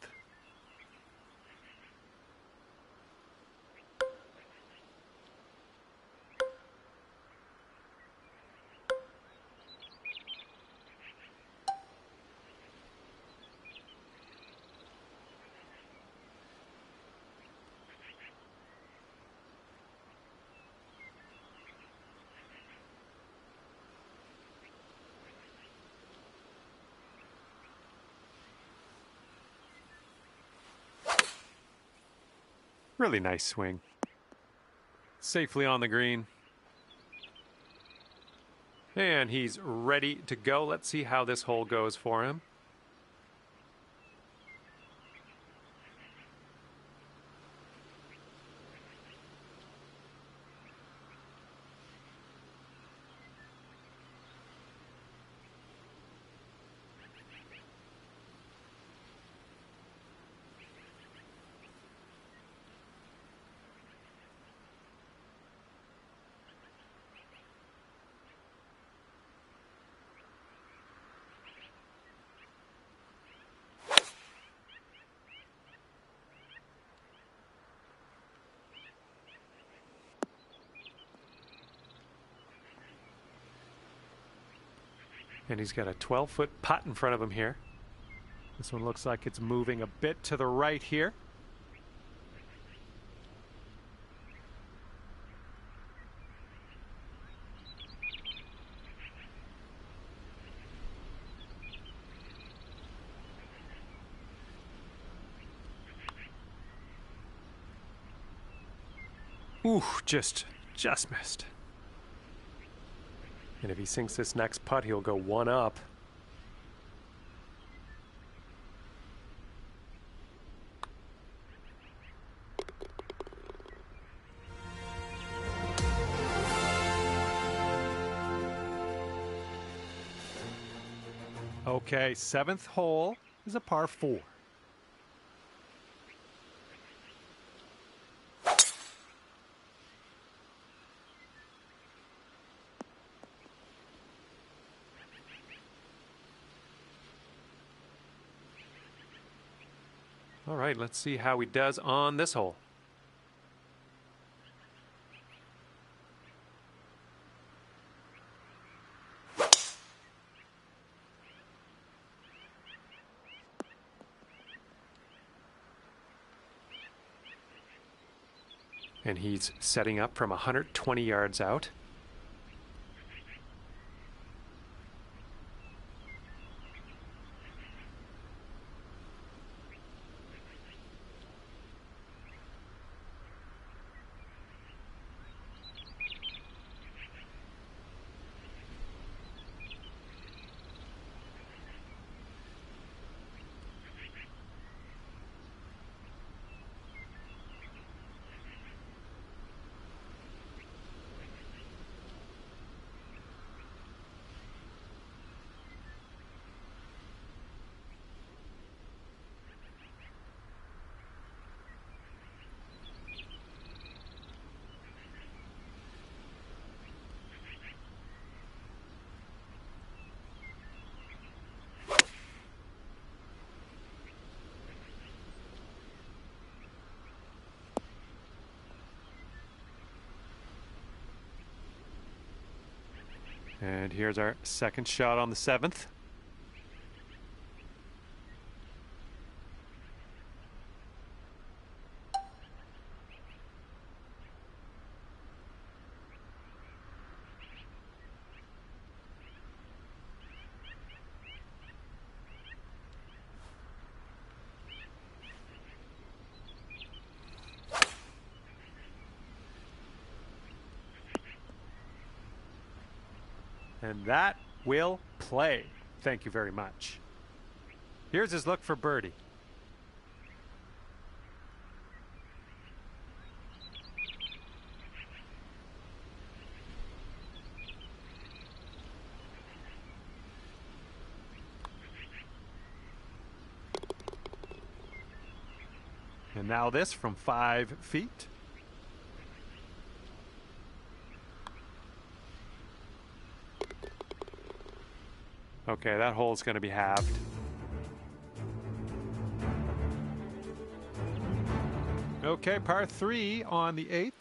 Really nice swing. Safely on the green. And he's ready to go. Let's see how this hole goes for him. And he's got a 12-foot putt in front of him here. This one looks like it's moving a bit to the right here. Ooh, just missed. And if he sinks this next putt, he'll go one up. Okay, 7th hole is a par 4. All right, let's see how he does on this hole. And he's setting up from 120 yards out. And here's our second shot on the 7th. And that will play. Thank you very much. Here's his look for birdie. And now this from 5 feet. Okay, that hole's going to be halved. Okay, par 3 on the 8th.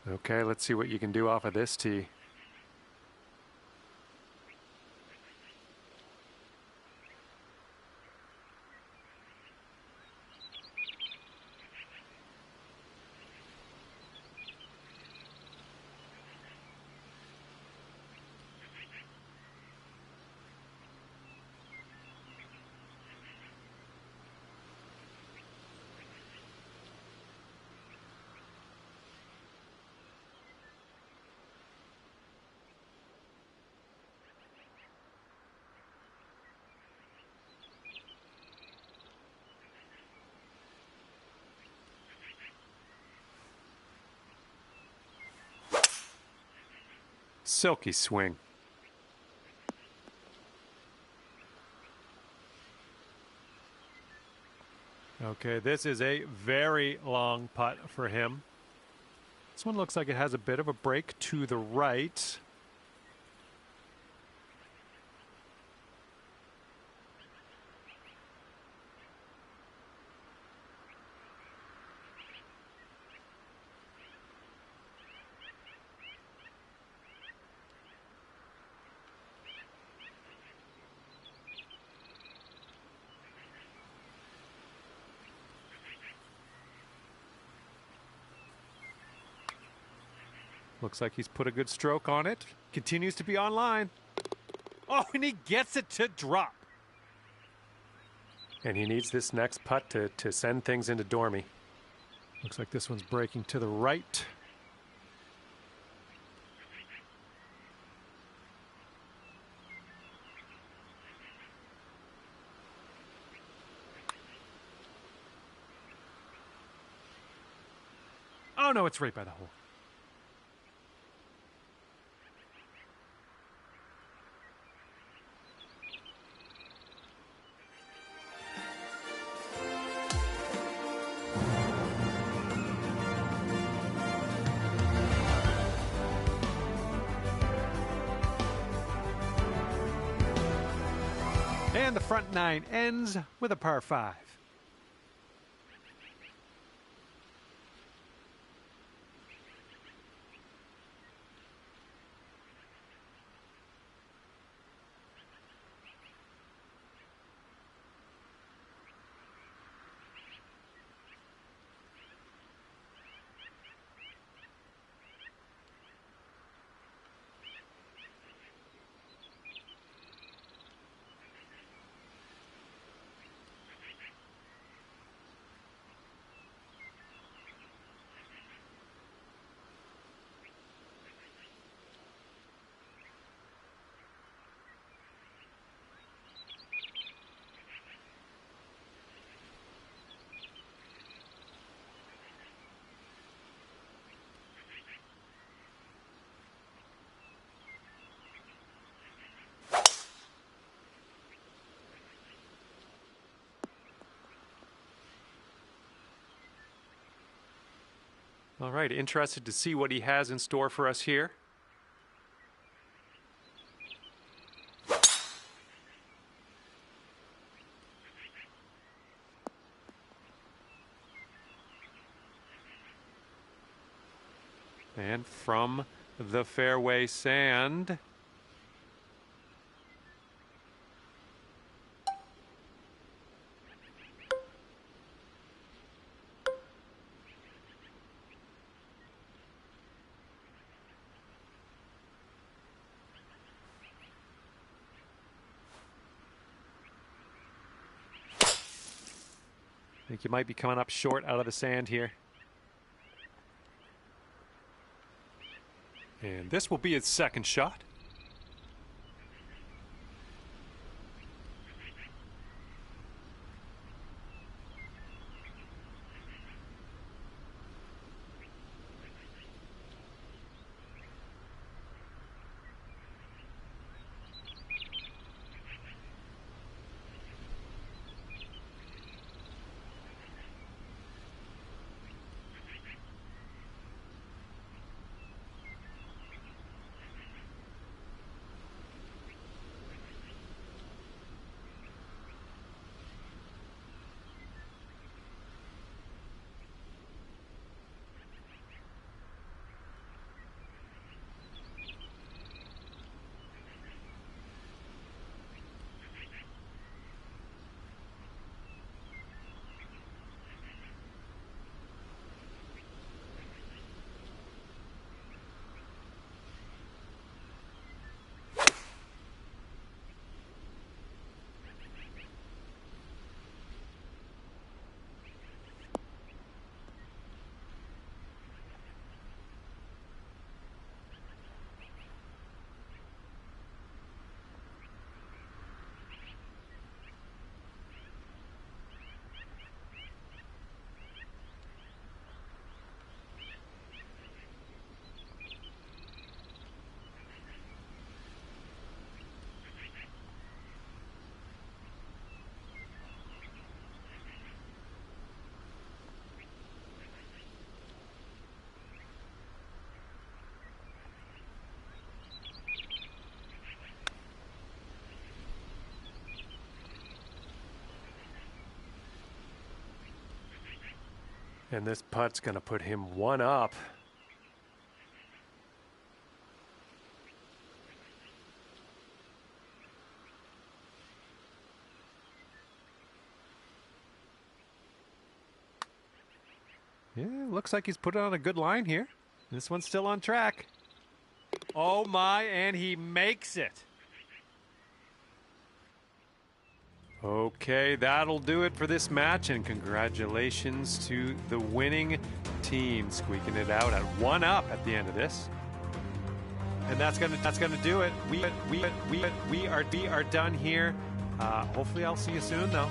Okay, let's see what you can do off of this tee. Silky swing. Okay, this is a very long putt for him. This one looks like it has a bit of a break to the right. Looks like he's put a good stroke on it. Continues to be online. Oh, and he gets it to drop. And he needs this next putt to send things into Dormy. Looks like this one's breaking to the right. Oh no, it's right by the hole. And the front nine ends with a par 5. All right, interested to see what he has in store for us here. And from the fairway sand. I think you might be coming up short out of the sand here. And this will be his second shot. And this putt's going to put him one up. Yeah, looks like he's put it on a good line here. This one's still on track. Oh my, and he makes it. Okay, that'll do it for this match, and congratulations to the winning team, squeaking it out at 1-up at the end of this. And that's gonna do it. We are done here. Hopefully, I'll see you soon, though.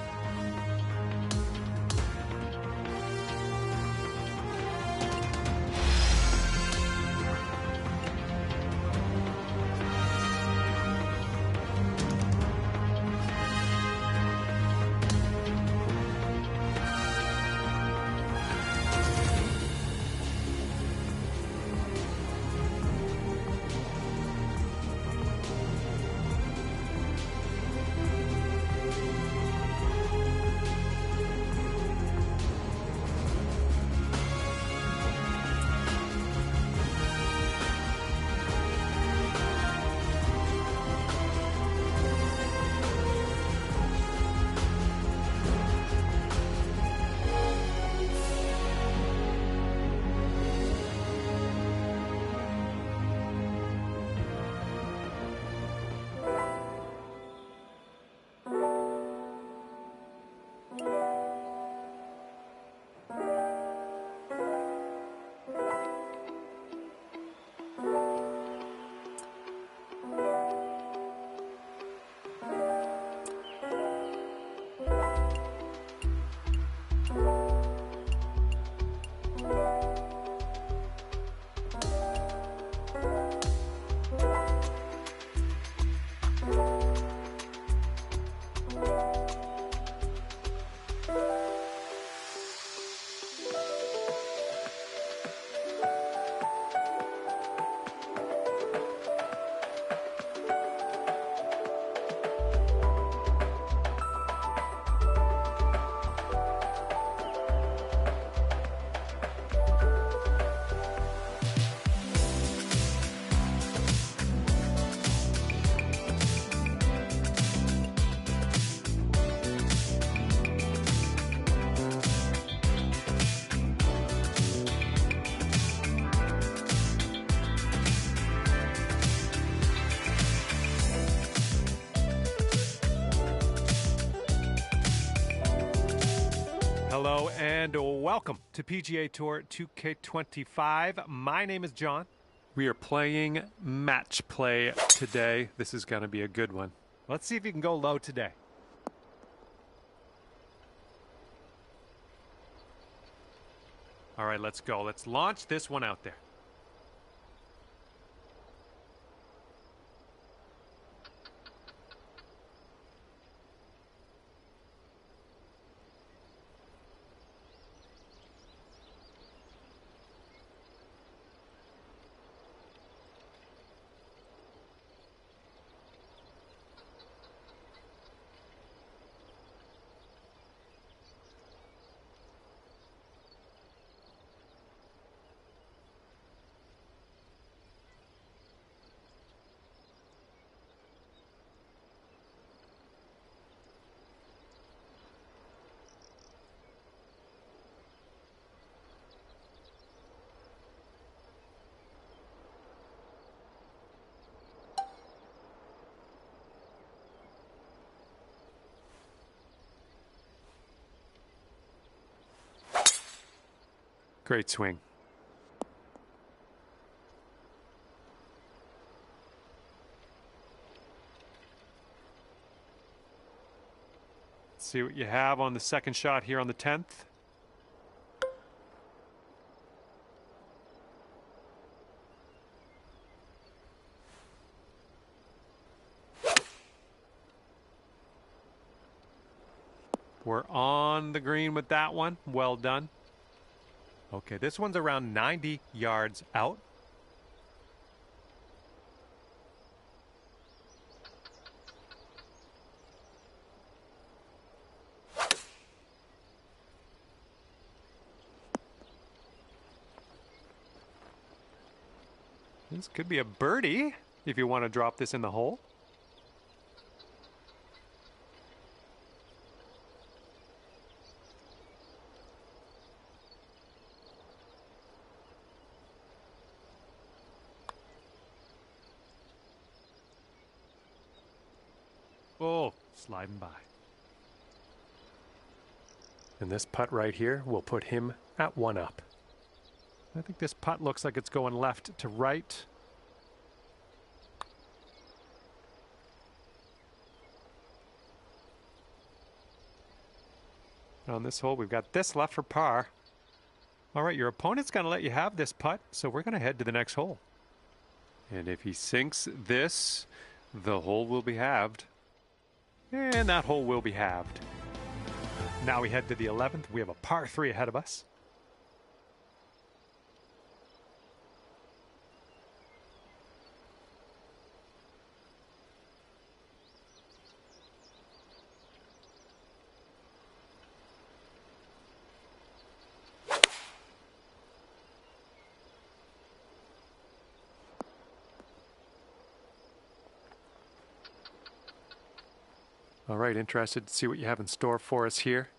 Hello and welcome to PGA Tour 2K25. My name is John. We are playing match play today. This is going to be a good one. Let's see if you can go low today. All right, let's go. Let's launch this one out there. Great swing. Let's see what you have on the second shot here on the 10th. We're on the green with that one. Well done. Okay, this one's around 90 yards out. This could be a birdie if you want to drop this in the hole. Oh, sliding by. And this putt right here will put him at 1 up. I think this putt looks like it's going left to right. On this hole, we've got this left for par. All right, your opponent's going to let you have this putt, so we're going to head to the next hole. And if he sinks this, the hole will be halved. And that hole will be halved. Now we head to the 11th. We have a par 3 ahead of us. All right, interested to see what you have in store for us here.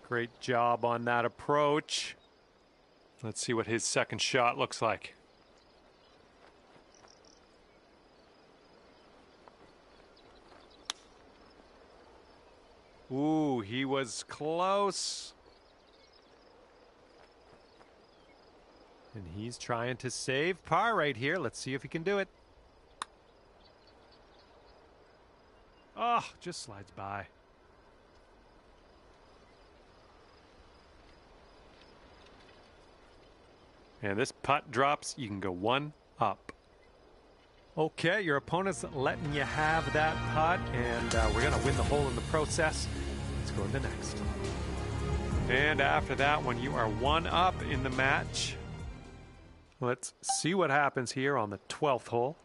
Great job on that approach. Let's see what his second shot looks like. Ooh, he was close. And he's trying to save par right here. Let's see if he can do it. Oh, just slides by. And this putt drops, you can go 1 up. Okay, your opponent's letting you have that putt, and we're going to win the hole in the process. Let's go into next. And after that one, you are 1 up in the match. Let's see what happens here on the 12th hole.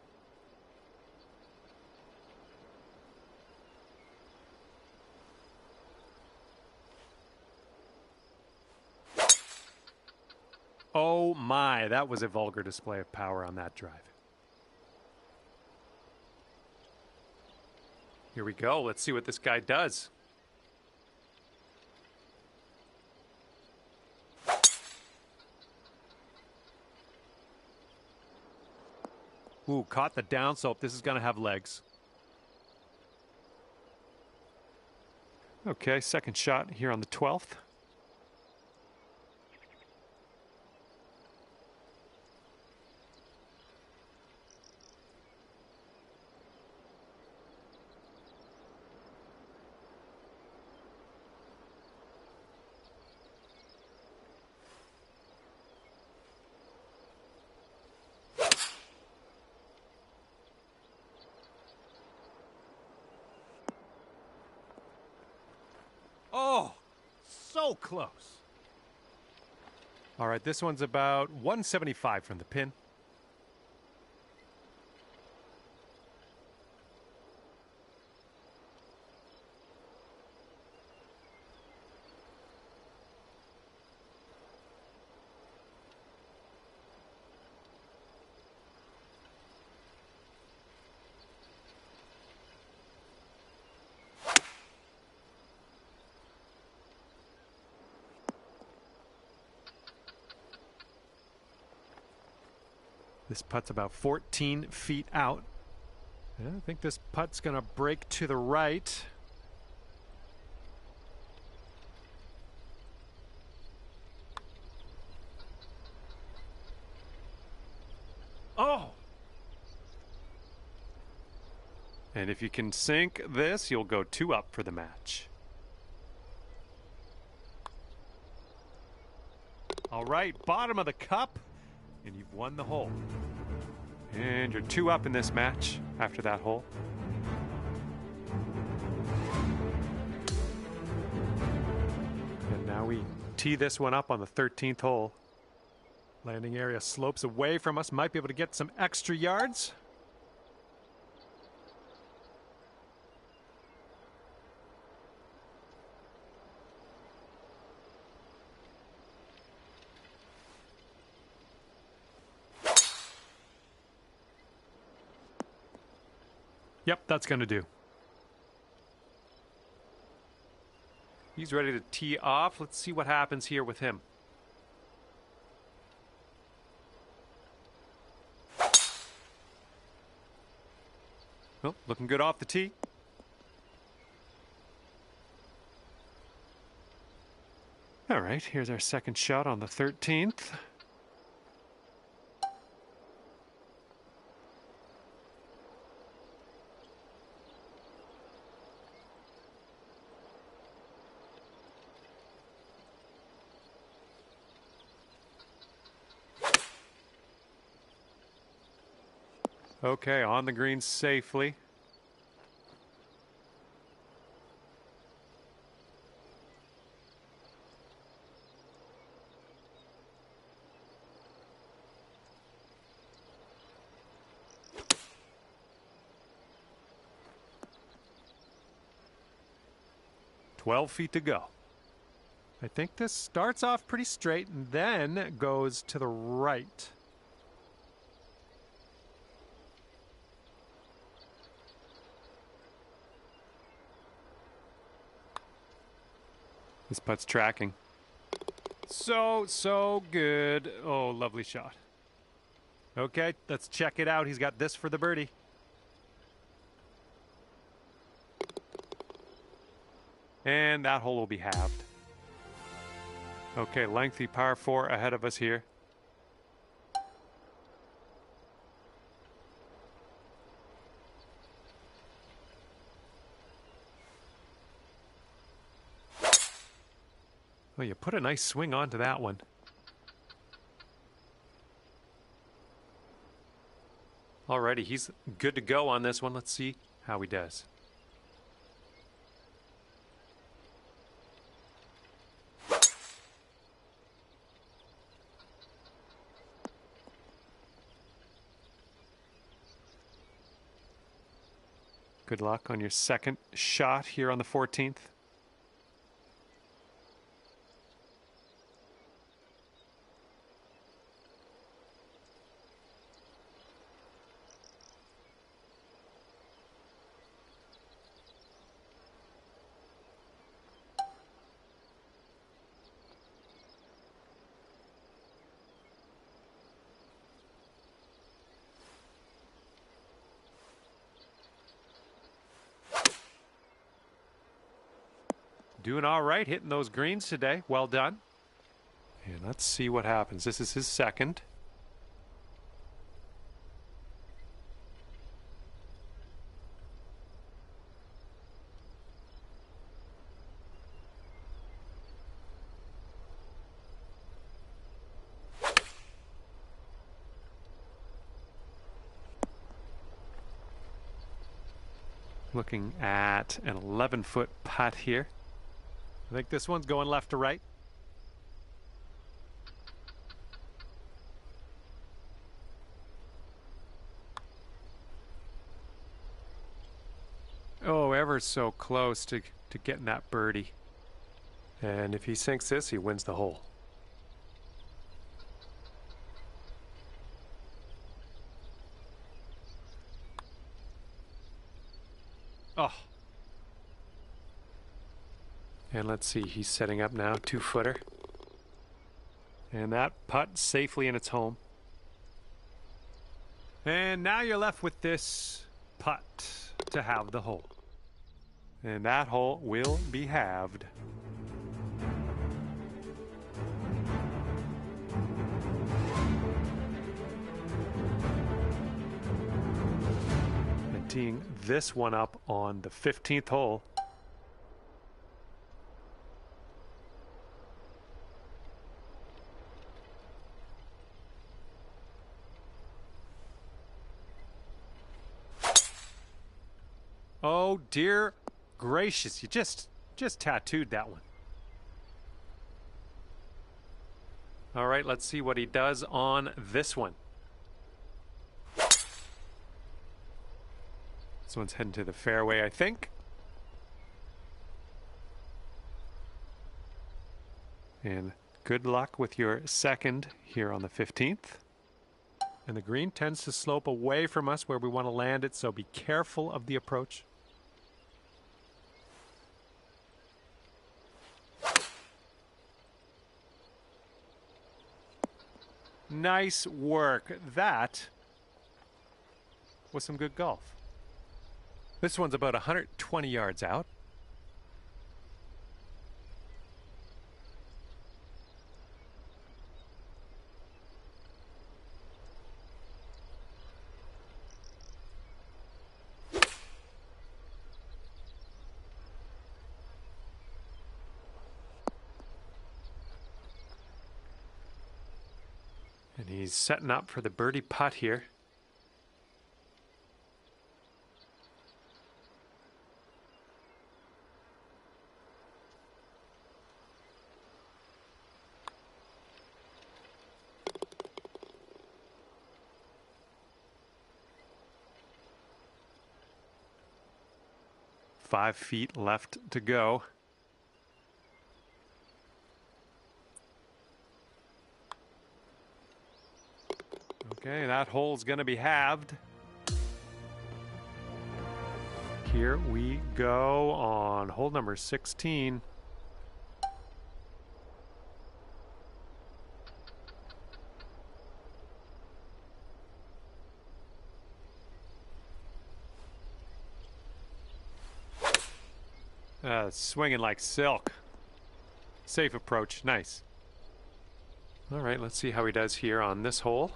Oh my, that was a vulgar display of power on that drive. Here we go. Let's see what this guy does. Ooh, caught the down slope. This is going to have legs. Okay, second shot here on the 12th. Oh, so close. All right, this one's about 175 from the pin. This putt's about 14 feet out. I think this putt's going to break to the right. Oh! And if you can sink this, you'll go 2 up for the match. All right, bottom of the cup. And you've won the hole. And you're 2 up in this match after that hole. Now we tee this one up on the 13th hole. Landing area slopes away from us. Might be able to get some extra yards. Yep, that's going to do. He's ready to tee off. Let's see what happens here with him. Oh, looking good off the tee. All right, here's our second shot on the 13th. Okay, on the green safely. "12 feet to go." I think this starts off pretty straight and then goes to the right. This putt's tracking. So good. Oh, lovely shot. Okay, let's check it out. He's got this for the birdie. And that hole will be halved. Okay, lengthy par 4 ahead of us here. Well, you put a nice swing onto that one. Alrighty, he's good to go on this one. Let's see how he does. Good luck on your second shot here on the 14th. Doing all right, hitting those greens today. Well done. And let's see what happens. This is his second. Looking at an 11-foot putt here. I think this one's going left to right. Oh, ever so close to getting that birdie. And if he sinks this, he wins the hole. Oh. And let's see, he's setting up now, 2-footer. And that putt safely in its home. And now you're left with this putt to have the hole. And that hole will be halved. And teeing this one up on the 15th hole. Oh, dear gracious, you just tattooed that one. All right, let's see what he does on this one. This one's heading to the fairway, I think. And good luck with your second here on the 15th. And the green tends to slope away from us where we want to land it, so be careful of the approach. Nice work. That was some good golf. This one's about 120 yards out. And he's setting up for the birdie putt here. Five feet left to go. Okay, that hole's going to be halved. Here we go on hole number 16. Swinging like silk. Safe approach, nice. All right, let's see how he does here on this hole.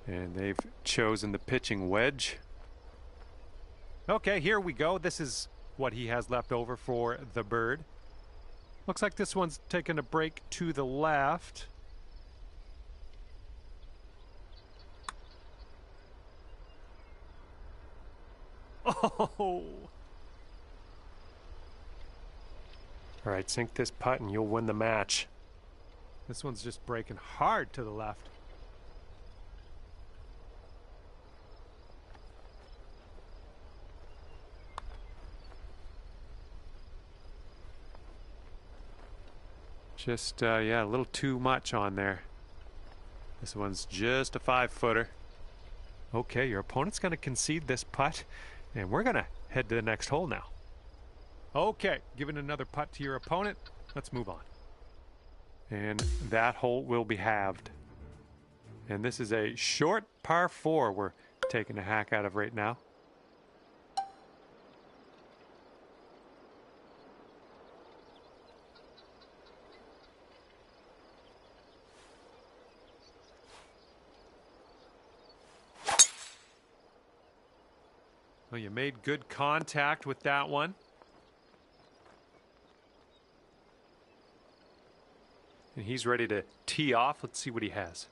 And they've chosen the pitching wedge. Okay, here we go. This is what he has left over for the bird. Looks like this one's taking a break to the left. Oh! All right, sink this putt and you'll win the match. This one's just breaking hard to the left. Just, yeah, a little too much on there. This one's just a 5-footer. Okay, your opponent's going to concede this putt, and we're going to head to the next hole now. Okay, giving another putt to your opponent. Let's move on. And that hole will be halved. And this is a short par 4 we're taking a hack out of right now. Well, you made good contact with that one. And he's ready to tee off. Let's see what he has.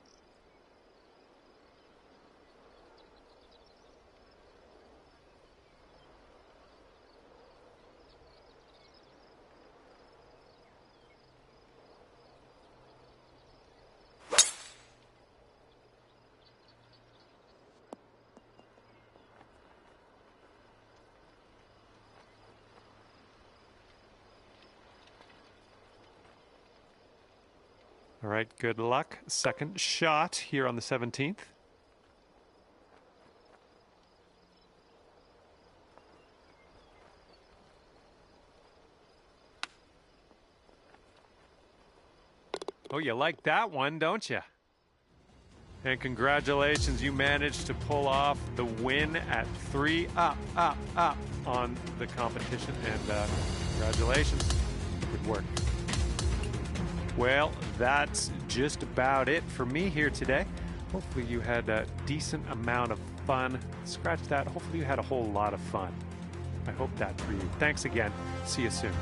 All right, good luck. Second shot here on the 17th. Oh, you like that one, don't you? And congratulations, you managed to pull off the win at 3 up on the competition. And congratulations. Good work. Well, that's just about it for me here today. Hopefully you had a decent amount of fun. Scratch that. Hopefully you had a whole lot of fun. I hope that for you. Thanks again. See you soon.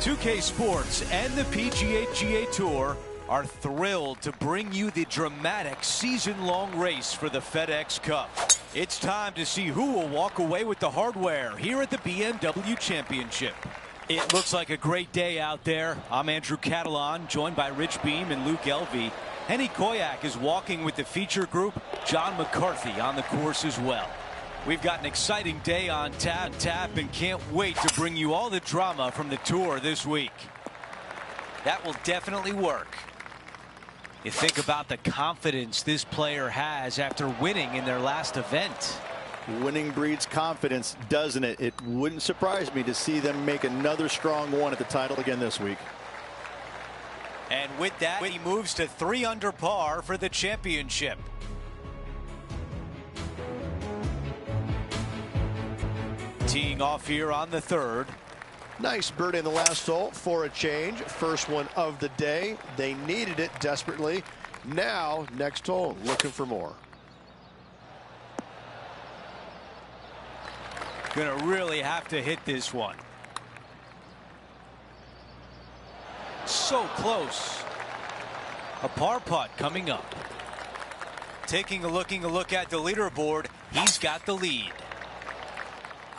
2K Sports and the PGA Tour are thrilled to bring you the dramatic season-long race for the FedEx Cup. It's time to see who will walk away with the hardware here at the BMW Championship. It looks like a great day out there. I'm Andrew Catalan, joined by Rich Beam and Luke Elvey. Henny Koyak is walking with the feature group. John McCarthy on the course as well. We've got an exciting day on tap, and can't wait to bring you all the drama from the tour this week. That will definitely work. You think about the confidence this player has after winning in their last event. Winning breeds confidence, doesn't it? It wouldn't surprise me to see them make another strong one at the title again this week. And with that, he moves to 3 under par for the championship. Teeing off here on the 3rd. Nice birdie in the last hole for a change. First one of the day. They needed it desperately. Now, next hole, looking for more. Gonna really have to hit this one. So close. A par putt coming up. Taking a look at the leaderboard. He's got the lead.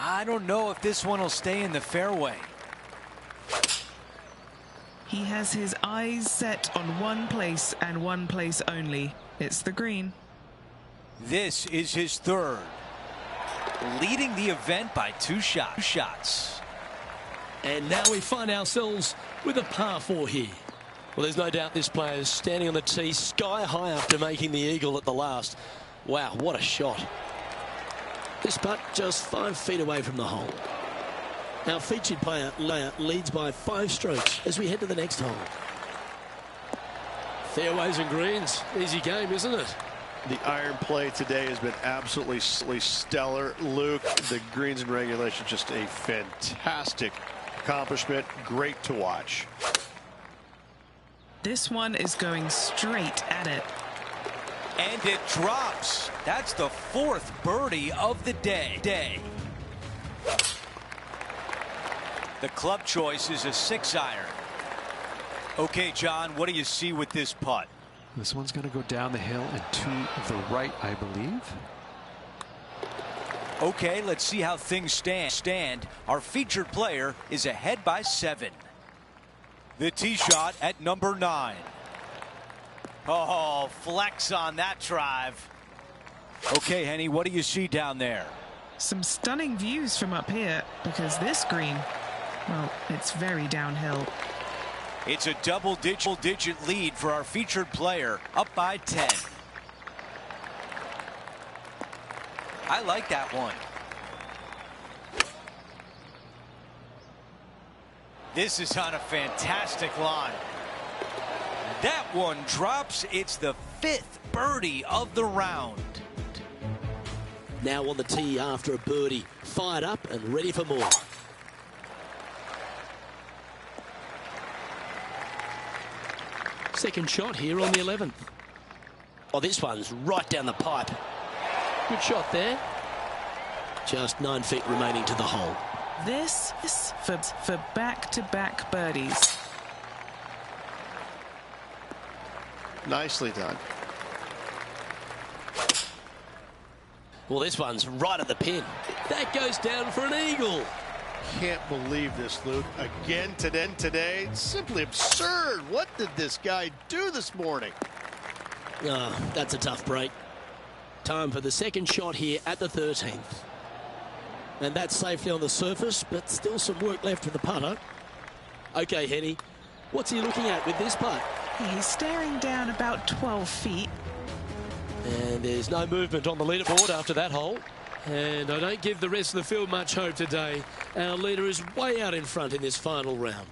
I don't know if this one will stay in the fairway. He has his eyes set on one place and one place only. It's the green. This is his 3rd. Leading the event by 2 shots. And now we find ourselves with a par 4 here. Well, there's no doubt this player is standing on the tee sky high after making the eagle at the last. Wow, what a shot. This putt just 5 feet away from the hole. Our featured player leads by 5 strokes as we head to the next hole. Fairways and greens, easy game, isn't it? The iron play today has been absolutely stellar. Luke, the greens and regulation, just a fantastic accomplishment. Great to watch. This one is going straight at it. And it drops. That's the 4th birdie of the day. The club choice is a 6-iron. Okay, John, what do you see with this putt? This one's going to go down the hill and to the right, I believe. Okay, let's see how things stand. Our featured player is ahead by 7. The tee shot at number 9. Oh, flex on that drive. Okay, Henny, what do you see down there? Some stunning views from up here because this green, well, it's very downhill. It's a double-digit lead for our featured player, up by 10. I like that one. This is on a fantastic line. That one drops. It's the 5th birdie of the round. Now on the tee after a birdie, fired up and ready for more. Second shot here on the 11th. Oh, this one's right down the pipe. Good shot there. Just 9 feet remaining to the hole. This is for back-to-back birdies. Nicely done. Well, this one's right at the pin. That goes down for an eagle. Can't believe this, Luke. Again today. Simply absurd. What did this guy do this morning? Oh, that's a tough break. Time for the second shot here at the 13th. And that's safely on the surface, but still some work left for the putter. Okay, Henny, what's he looking at with this putt? He's staring down about 12 feet. And there's no movement on the leaderboard after that hole. And I don't give the rest of the field much hope today. Our leader is way out in front in this final round.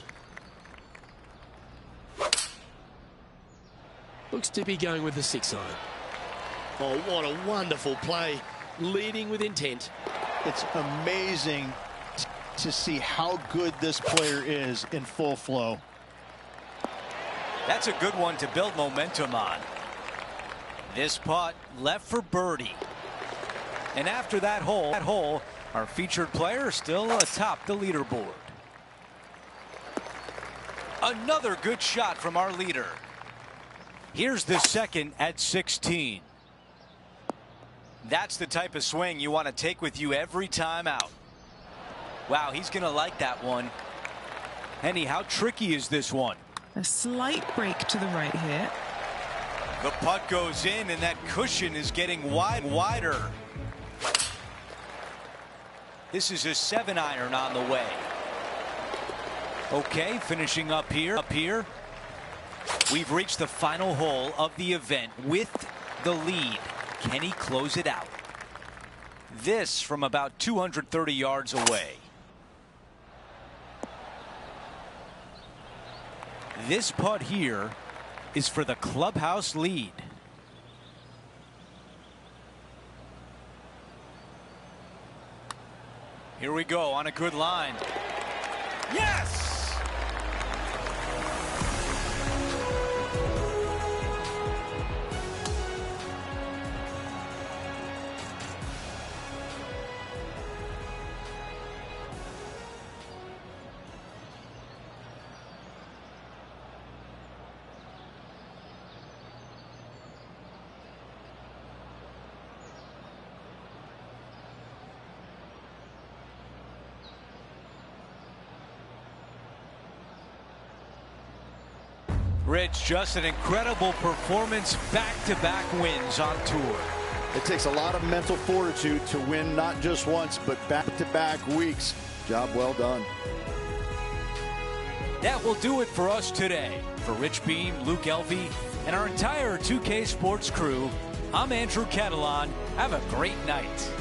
Looks to be going with the 6-iron. Oh, what a wonderful play. Leading with intent. It's amazing to see how good this player is in full flow. That's a good one to build momentum on. This putt left for birdie. And after that hole, our featured player is still atop the leaderboard. Another good shot from our leader. Here's the second at 16. That's the type of swing you want to take with you every time out. Wow, he's going to like that one. Henny, how tricky is this one? A slight break to the right here. The putt goes in, and that cushion is getting wider. This is a 7-iron on the way. Okay, finishing up here. We've reached the final hole of the event with the lead. Can he close it out? This from about 230 yards away. This putt here is for the clubhouse lead. Here we go on a good line. Yes! Rich, just an incredible performance, back-to-back wins on tour. It takes a lot of mental fortitude to win not just once, but back-to-back weeks. Job well done. That will do it for us today. For Rich Beam, Luke Elvy, and our entire 2K Sports crew, I'm Andrew Catalan. Have a great night.